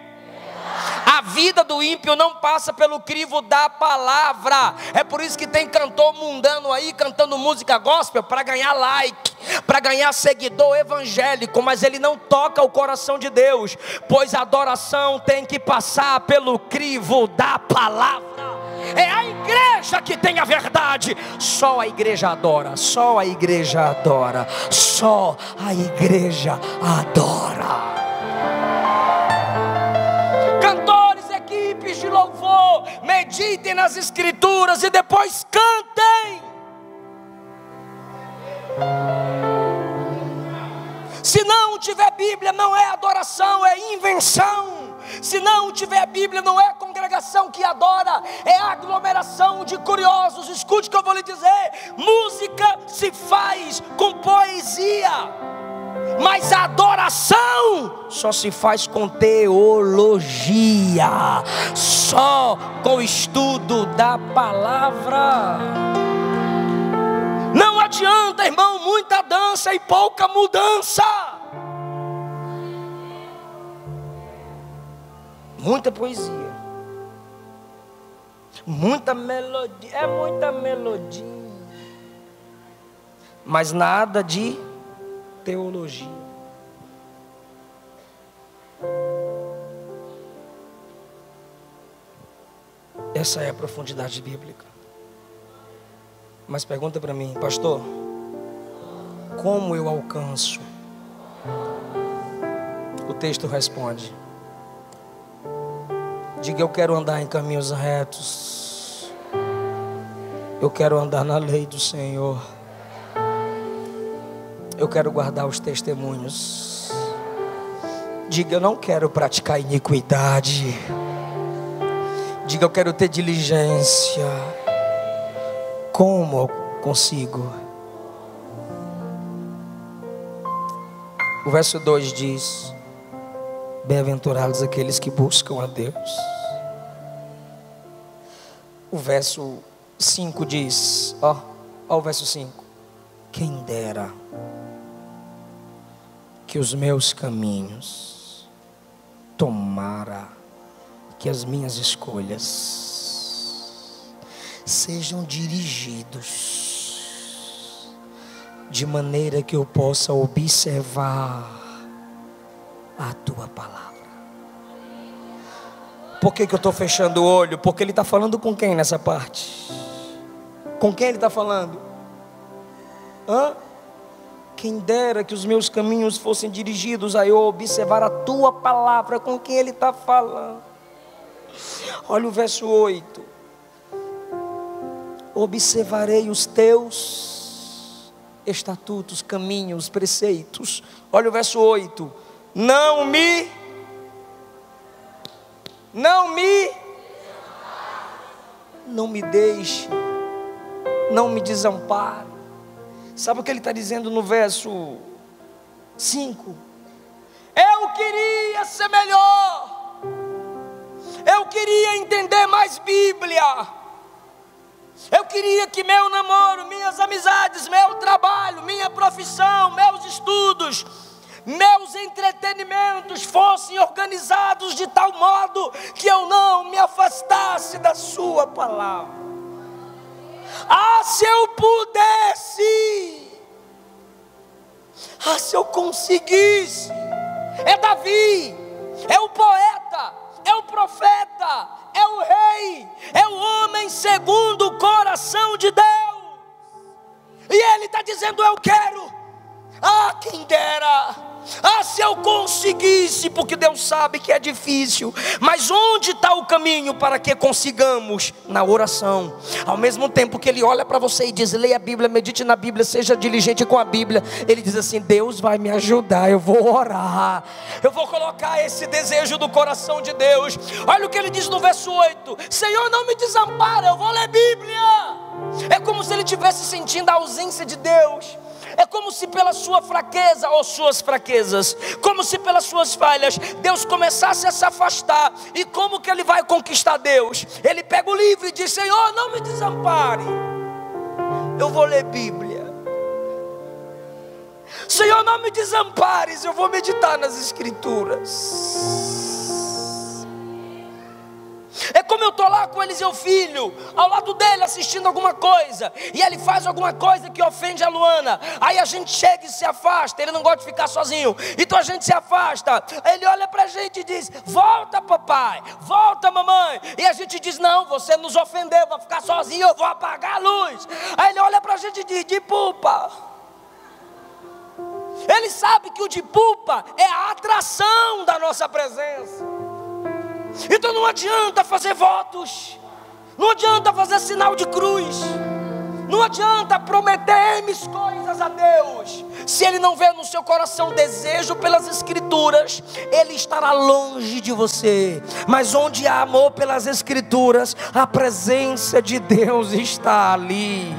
Speaker 1: A vida do ímpio não passa pelo crivo da palavra. É por isso que tem cantor mundano aí cantando música gospel para ganhar like, para ganhar seguidor evangélico, mas ele não toca o coração de Deus, pois a adoração tem que passar pelo crivo da palavra. É a igreja que tem a verdade. Só a igreja adora. Só a igreja adora. Só a igreja adora. Cantores, equipes de louvor, meditem nas Escrituras e depois cantem. Se não tiver Bíblia, não é adoração, é invenção. Se não tiver Bíblia, não é congregação que adora, é aglomeração de curiosos. Escute o que eu vou lhe dizer: música se faz com poesia, mas a adoração só se faz com teologia, só com o estudo da palavra. Não adianta, irmão, muita dança e pouca mudança. Muita poesia, muita melodia, é muita melodia, mas nada de teologia. Essa é a profundidade bíblica. Mas pergunta para mim, pastor, como eu alcanço? O texto responde: diga, eu quero andar em caminhos retos, eu quero andar na lei do Senhor, eu quero guardar os testemunhos. Diga, eu não quero praticar iniquidade. Diga, eu quero ter diligência. Como eu consigo? O verso 2 diz: bem-aventurados aqueles que buscam a Deus. O verso 5 diz, ó o verso 5: quem dera que os meus caminhos, tomara que as minhas escolhas sejam dirigidos de maneira que eu possa observar a tua palavra. Por que eu estou fechando o olho? Porque ele está falando com quem nessa parte? Com quem ele está falando? Quem dera que os meus caminhos fossem dirigidos a eu observar a tua palavra. Com quem ele está falando? Olha o verso 8: observarei os teus estatutos, caminhos, preceitos. Olha o verso 8: não me deixe, não me desampare. Sabe o que ele está dizendo no verso 5? Eu queria ser melhor, eu queria entender mais Bíblia, eu queria que meu namoro, minhas amizades, meu trabalho, minha profissão, meus estudos, meus entretenimentos fossem organizados de tal modo que eu não me afastasse da sua palavra. Se eu pudesse, se eu conseguisse. É Davi, é o poeta, é o profeta, é o rei, é o homem segundo o coração de Deus. E ele está dizendo: eu quero. Quem dera. Se eu conseguisse, porque Deus sabe que é difícil. Mas onde está o caminho para que consigamos? Na oração. Ao mesmo tempo que ele olha para você e diz: leia a Bíblia, medite na Bíblia, seja diligente com a Bíblia, ele diz assim: Deus vai me ajudar, eu vou orar, eu vou colocar esse desejo do coração de Deus. Olha o que ele diz no verso 8: Senhor, não me desampara, eu vou ler Bíblia. É como se ele estivesse sentindo a ausência de Deus. É como se pela sua fraqueza ou suas fraquezas, como se pelas suas falhas, Deus começasse a se afastar. E como que ele vai conquistar Deus? Ele pega o livro e diz: Senhor, não me desampare, eu vou ler Bíblia. Senhor, não me desampares, eu vou meditar nas Escrituras. É como eu estou lá com Eliseu filho, ao lado dele assistindo alguma coisa, e ele faz alguma coisa que ofende a Luana. Aí a gente chega e se afasta, ele não gosta de ficar sozinho, então a gente se afasta. Aí ele olha para a gente e diz: volta papai, volta mamãe. E a gente diz: não, você nos ofendeu, vou ficar sozinho, eu vou apagar a luz. Aí ele olha para a gente e diz: de pupa. Ele sabe que o de pupa é a atração da nossa presença. Então não adianta fazer votos, não adianta fazer sinal de cruz, não adianta prometer coisas a Deus. Se Ele não vê no seu coração desejo pelas Escrituras, Ele estará longe de você. Mas onde há amor pelas Escrituras, a presença de Deus está ali.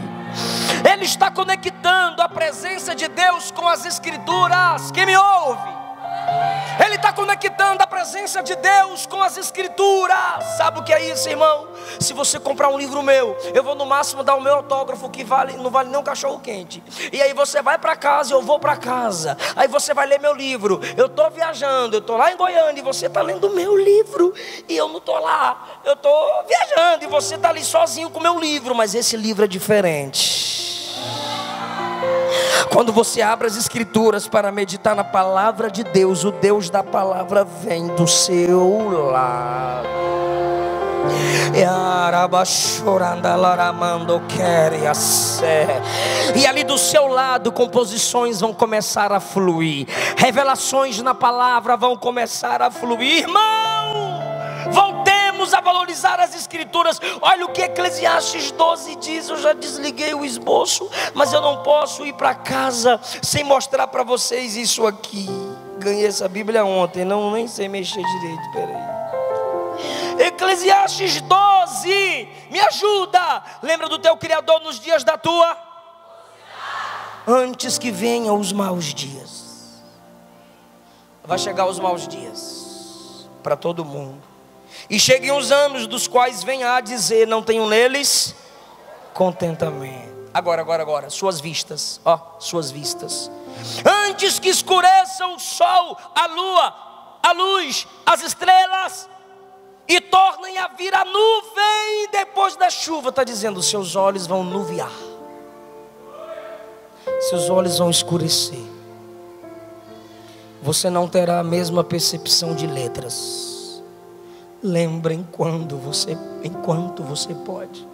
Speaker 1: Ele está conectando a presença de Deus com as Escrituras. Quem me ouve? Ele está conectando a presença de Deus com as Escrituras. Sabe o que é isso, irmão? Se você comprar um livro meu, eu vou no máximo dar o meu autógrafo, que não vale nem um cachorro quente. E aí você vai para casa, eu vou para casa. Aí você vai ler meu livro. Eu estou viajando, eu estou lá em Goiânia e você está lendo o meu livro. E eu não estou lá, eu estou viajando e você está ali sozinho com o meu livro. Mas esse livro é diferente. Quando você abre as Escrituras para meditar na palavra de Deus, o Deus da palavra vem do seu lado. E ali do seu lado, composições vão começar a fluir, revelações na palavra vão começar a fluir. Irmão, voltemos a valorizar as Escrituras. Olha o que Eclesiastes 12 diz. Eu já desliguei o esboço, mas eu não posso ir para casa sem mostrar para vocês isso aqui. Ganhei essa Bíblia ontem, nem sei mexer direito, peraí. Eclesiastes 12, me ajuda. Lembra do teu Criador nos dias da tua? Antes que venham os maus dias. Vai chegar os maus dias para todo mundo. E cheguem os anos dos quais venha a dizer: não tenho neles contentamento. Agora, suas vistas, ó, suas vistas. Antes que escureça o sol, a lua, a luz, as estrelas, e tornem a vir a nuvem depois da chuva. Está dizendo, seus olhos vão nuviar, seus olhos vão escurecer. Você não terá a mesma percepção de letras. Lembra enquanto você pode.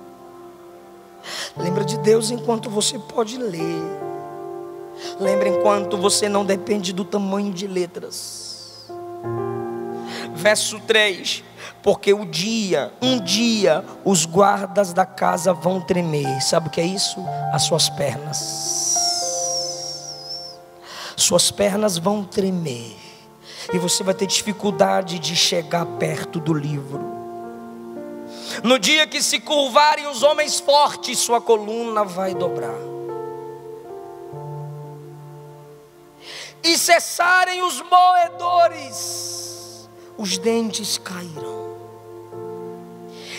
Speaker 1: Lembra de Deus enquanto você pode ler. Lembra enquanto você não depende do tamanho de letras. Verso 3. Porque um dia os guardas da casa vão tremer. Sabe o que é isso? As suas pernas. Suas pernas vão tremer. E você vai ter dificuldade de chegar perto do livro. No dia que se curvarem os homens fortes, sua coluna vai dobrar. E cessarem os moedores, os dentes cairão.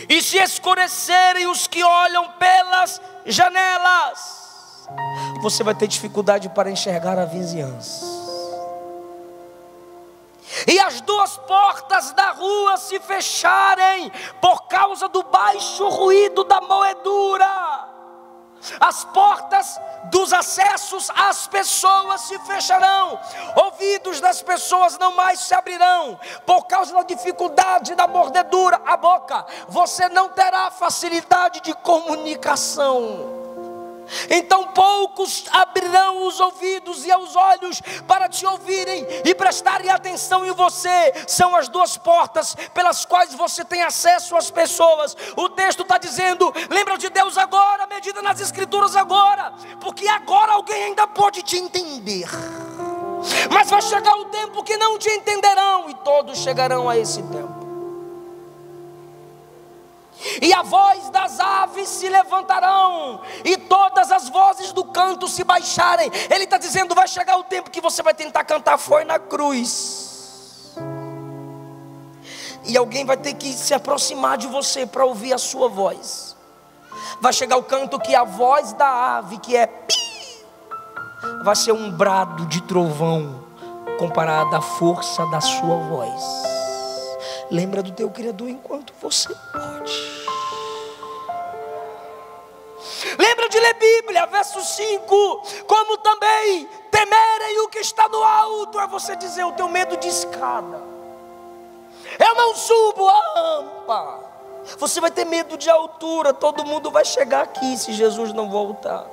Speaker 1: E se escurecerem os que olham pelas janelas, você vai ter dificuldade para enxergar a vizinhança. E as duas portas da rua se fecharem por causa do baixo ruído da moedura. As portas dos acessos às pessoas se fecharão. Ouvidos das pessoas não mais se abrirão por causa da dificuldade da mordedura. A boca, você não terá facilidade de comunicação. Então poucos abrirão os ouvidos e os olhos para te ouvirem e prestarem atenção em você. São as duas portas pelas quais você tem acesso às pessoas. O texto está dizendo, lembra de Deus agora, medita nas escrituras agora, porque agora alguém ainda pode te entender. Mas vai chegar o tempo que não te entenderão, e todos chegarão a esse tempo. E a voz das aves se levantarão, e todas as vozes do canto se baixarem. Ele está dizendo, vai chegar o tempo que você vai tentar cantar Foi na Cruz, e alguém vai ter que se aproximar de você para ouvir a sua voz. Vai chegar o canto que a voz da ave, que é pi, vai ser um brado de trovão comparado à força da sua voz. Lembra do teu Criador enquanto você pode. Lembra de ler Bíblia, verso 5. Como também temerem o que está no alto. É você dizer, eu tenho medo de escada, eu não subo a rampa. Você vai ter medo de altura. Todo mundo vai chegar aqui se Jesus não voltar.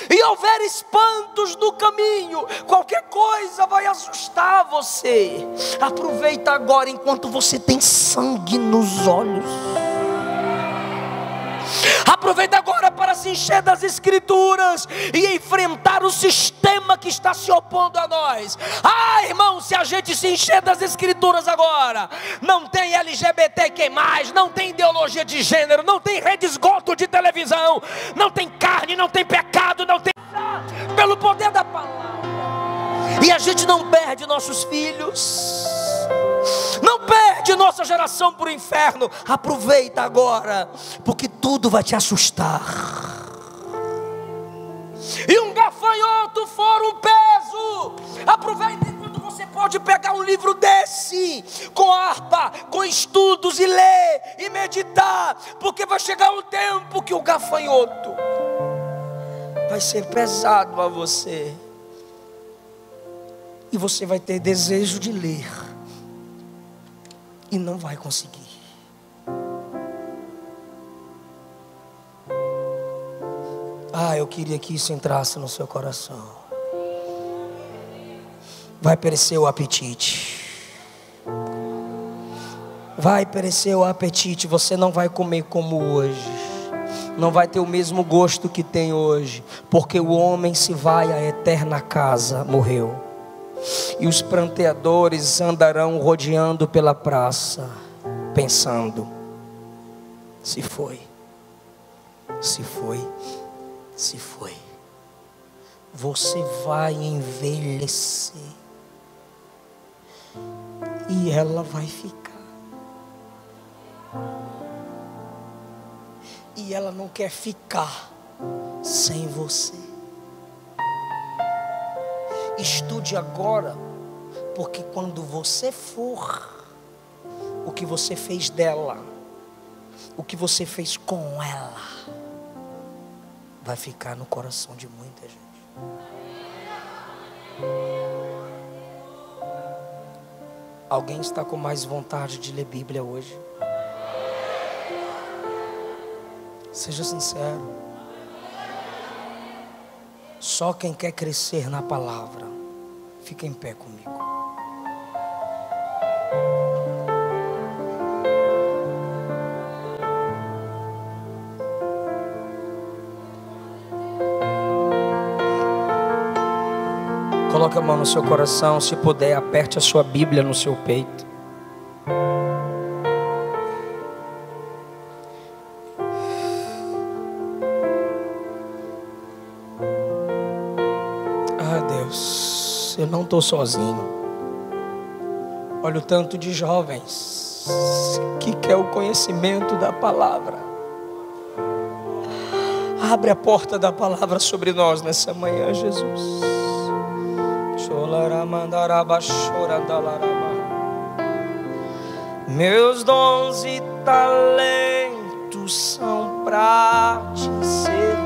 Speaker 1: E houver espantos no caminho, qualquer coisa vai assustar você. Aproveita agora enquanto você tem sangue nos olhos. Aproveita agora para se encher das escrituras e enfrentar o sistema que está se opondo a nós. Ah, irmão, se a gente se encher das escrituras agora, não tem LGBTQ+, não tem ideologia de gênero, não tem rede esgoto de televisão, não tem carne, não tem pecado, não tem... Pelo poder da palavra. E a gente não perde nossos filhos, não perde nossa geração para o inferno. Aproveita agora, porque tudo vai te assustar. E um gafanhoto for um peso. Aproveita enquanto você pode pegar um livro desse, com harpa, com estudos, e ler e meditar, porque vai chegar um tempo que o gafanhoto vai ser pesado a você, e você vai ter desejo de ler e não vai conseguir. Ah, eu queria que isso entrasse no seu coração. Vai perecer o apetite. Vai perecer o apetite. Você não vai comer como hoje. Não vai ter o mesmo gosto que tem hoje. Porque o homem se vai à eterna casa, morreu. E os pranteadores andarão rodeando pela praça, pensando: se foi, se foi, se foi. Você vai envelhecer e ela vai ficar. E ela não quer ficar sem você. Estude agora, porque quando você for, o que você fez dela, o que você fez com ela, vai ficar no coração de muita gente. Alguém está com mais vontade de ler Bíblia hoje? Seja sincero. Só quem quer crescer na palavra, fica em pé comigo. Coloque a mão no seu coração, se puder, aperte a sua Bíblia no seu peito. Deus, eu não estou sozinho. Olha o tanto de jovens que quer o conhecimento da palavra. Abre a porta da palavra sobre nós nessa manhã, Jesus. Meus dons e talentos são pra te servir.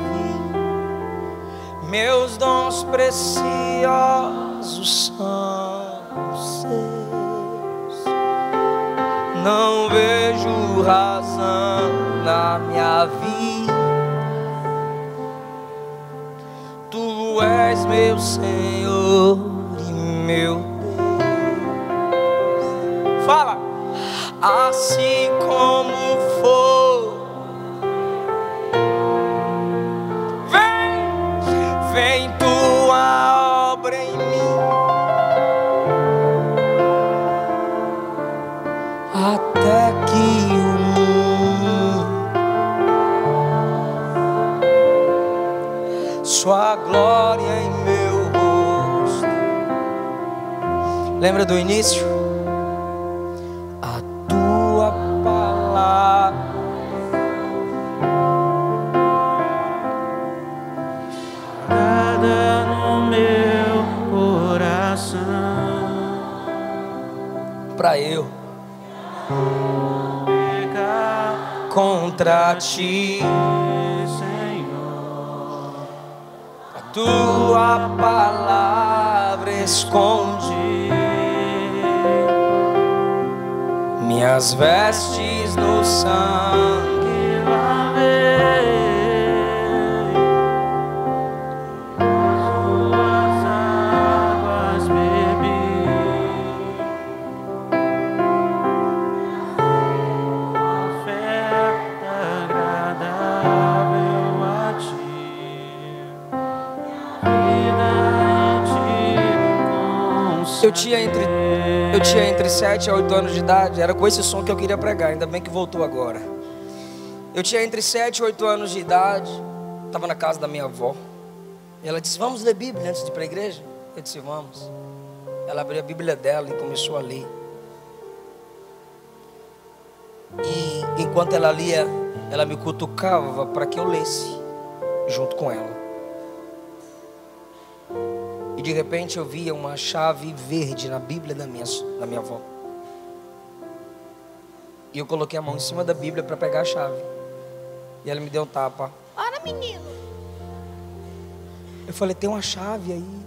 Speaker 1: Meus dons preciosos são seus. Não vejo razão na minha vida. Tu és meu Senhor e meu Deus. Fala! Assim como for, vem tua obra em mim, até que o mundo, sua glória em meu rosto. Lembra do início? A tua palavra pra eu contra ti, Senhor. A tua palavra esconde minhas vestes no sangue lavei. Eu tinha entre 7 e 8 anos de idade. Era com esse som que eu queria pregar. Ainda bem que voltou agora. Eu tinha entre 7 e 8 anos de idade. Estava na casa da minha avó. E ela disse, vamos ler Bíblia antes de ir para a igreja? Eu disse, vamos. Ela abriu a Bíblia dela e começou a ler. E enquanto ela lia, ela me cutucava para que eu lesse junto com ela. E de repente eu via uma chave verde na Bíblia da minha avó. E eu coloquei a mão em cima da Bíblia para pegar a chave. E ela me deu um tapa.
Speaker 2: Ora, menino.
Speaker 1: Eu falei, tem uma chave aí.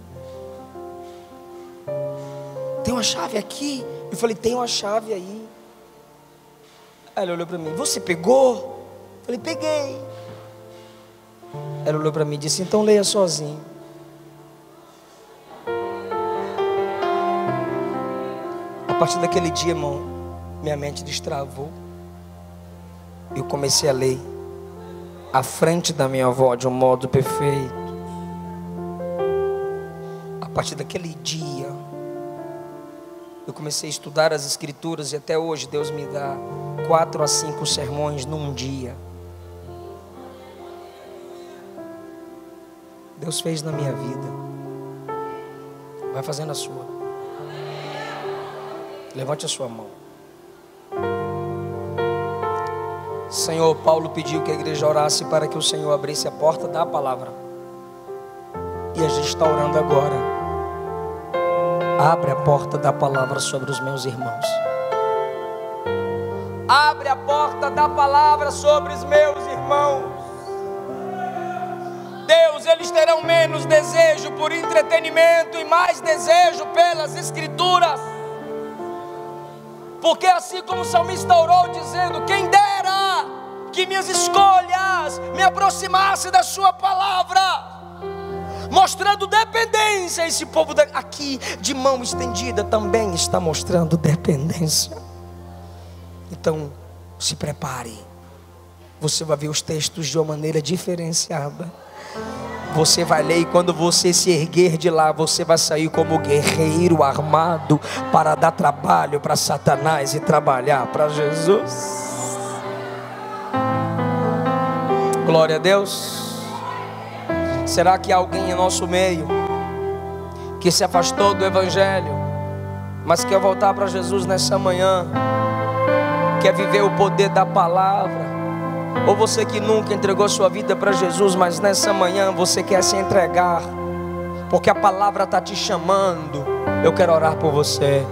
Speaker 1: Tem uma chave aqui. Eu falei, tem uma chave aí. Aí ela olhou para mim, você pegou? Eu falei, peguei. Ela olhou para mim e disse, então leia sozinho. A partir daquele dia, irmão, minha mente destravou. Eu comecei a ler à frente da minha avó de um modo perfeito. A partir daquele dia, eu comecei a estudar as escrituras e até hoje Deus me dá 4 a 5 sermões num dia. Deus fez na minha vida. Vai fazendo a sua. Levante a sua mão. Senhor, Paulo pediu que a igreja orasse para que o Senhor abrisse a porta da palavra. E a gente está orando agora. Abre a porta da palavra sobre os meus irmãos. Abre a porta da palavra sobre os meus irmãos. Deus, eles terão menos desejo por entretenimento e mais desejo pelas escrituras. Porque assim como o salmista orou dizendo: quem dera que minhas escolhas me aproximassem da sua palavra, mostrando dependência. Esse povo aqui de mão estendida também está mostrando dependência. Então se prepare, você vai ver os textos de uma maneira diferenciada. Você vai ler e quando você se erguer de lá, você vai sair como guerreiro armado para dar trabalho para Satanás e trabalhar para Jesus. Glória a Deus. Será que há alguém em nosso meio que se afastou do Evangelho, mas quer voltar para Jesus nessa manhã? Quer viver o poder da palavra? Ou você que nunca entregou sua vida para Jesus, mas nessa manhã você quer se entregar, porque a palavra está te chamando? Eu quero orar por você.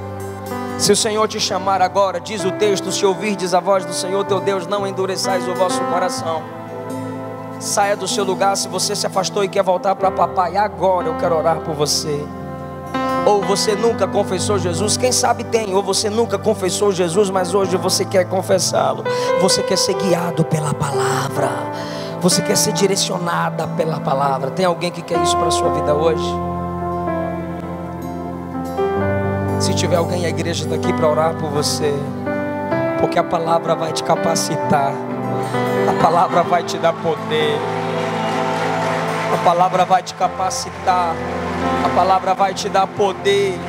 Speaker 1: Se o Senhor te chamar agora, diz o texto: se ouvirdes a voz do Senhor teu Deus, não endureçais o vosso coração. Saia do seu lugar se você se afastou e quer voltar para papai. Agora eu quero orar por você. Ou você nunca confessou Jesus, quem sabe tem. Ou você nunca confessou Jesus, mas hoje você quer confessá-lo. Você quer ser guiado pela palavra, você quer ser direcionada pela palavra. Tem alguém que quer isso para a sua vida hoje? Se tiver alguém, a igreja está aqui para orar por você, porque a palavra vai te capacitar, a palavra vai te dar poder, a palavra vai te capacitar, a palavra vai te dar poder.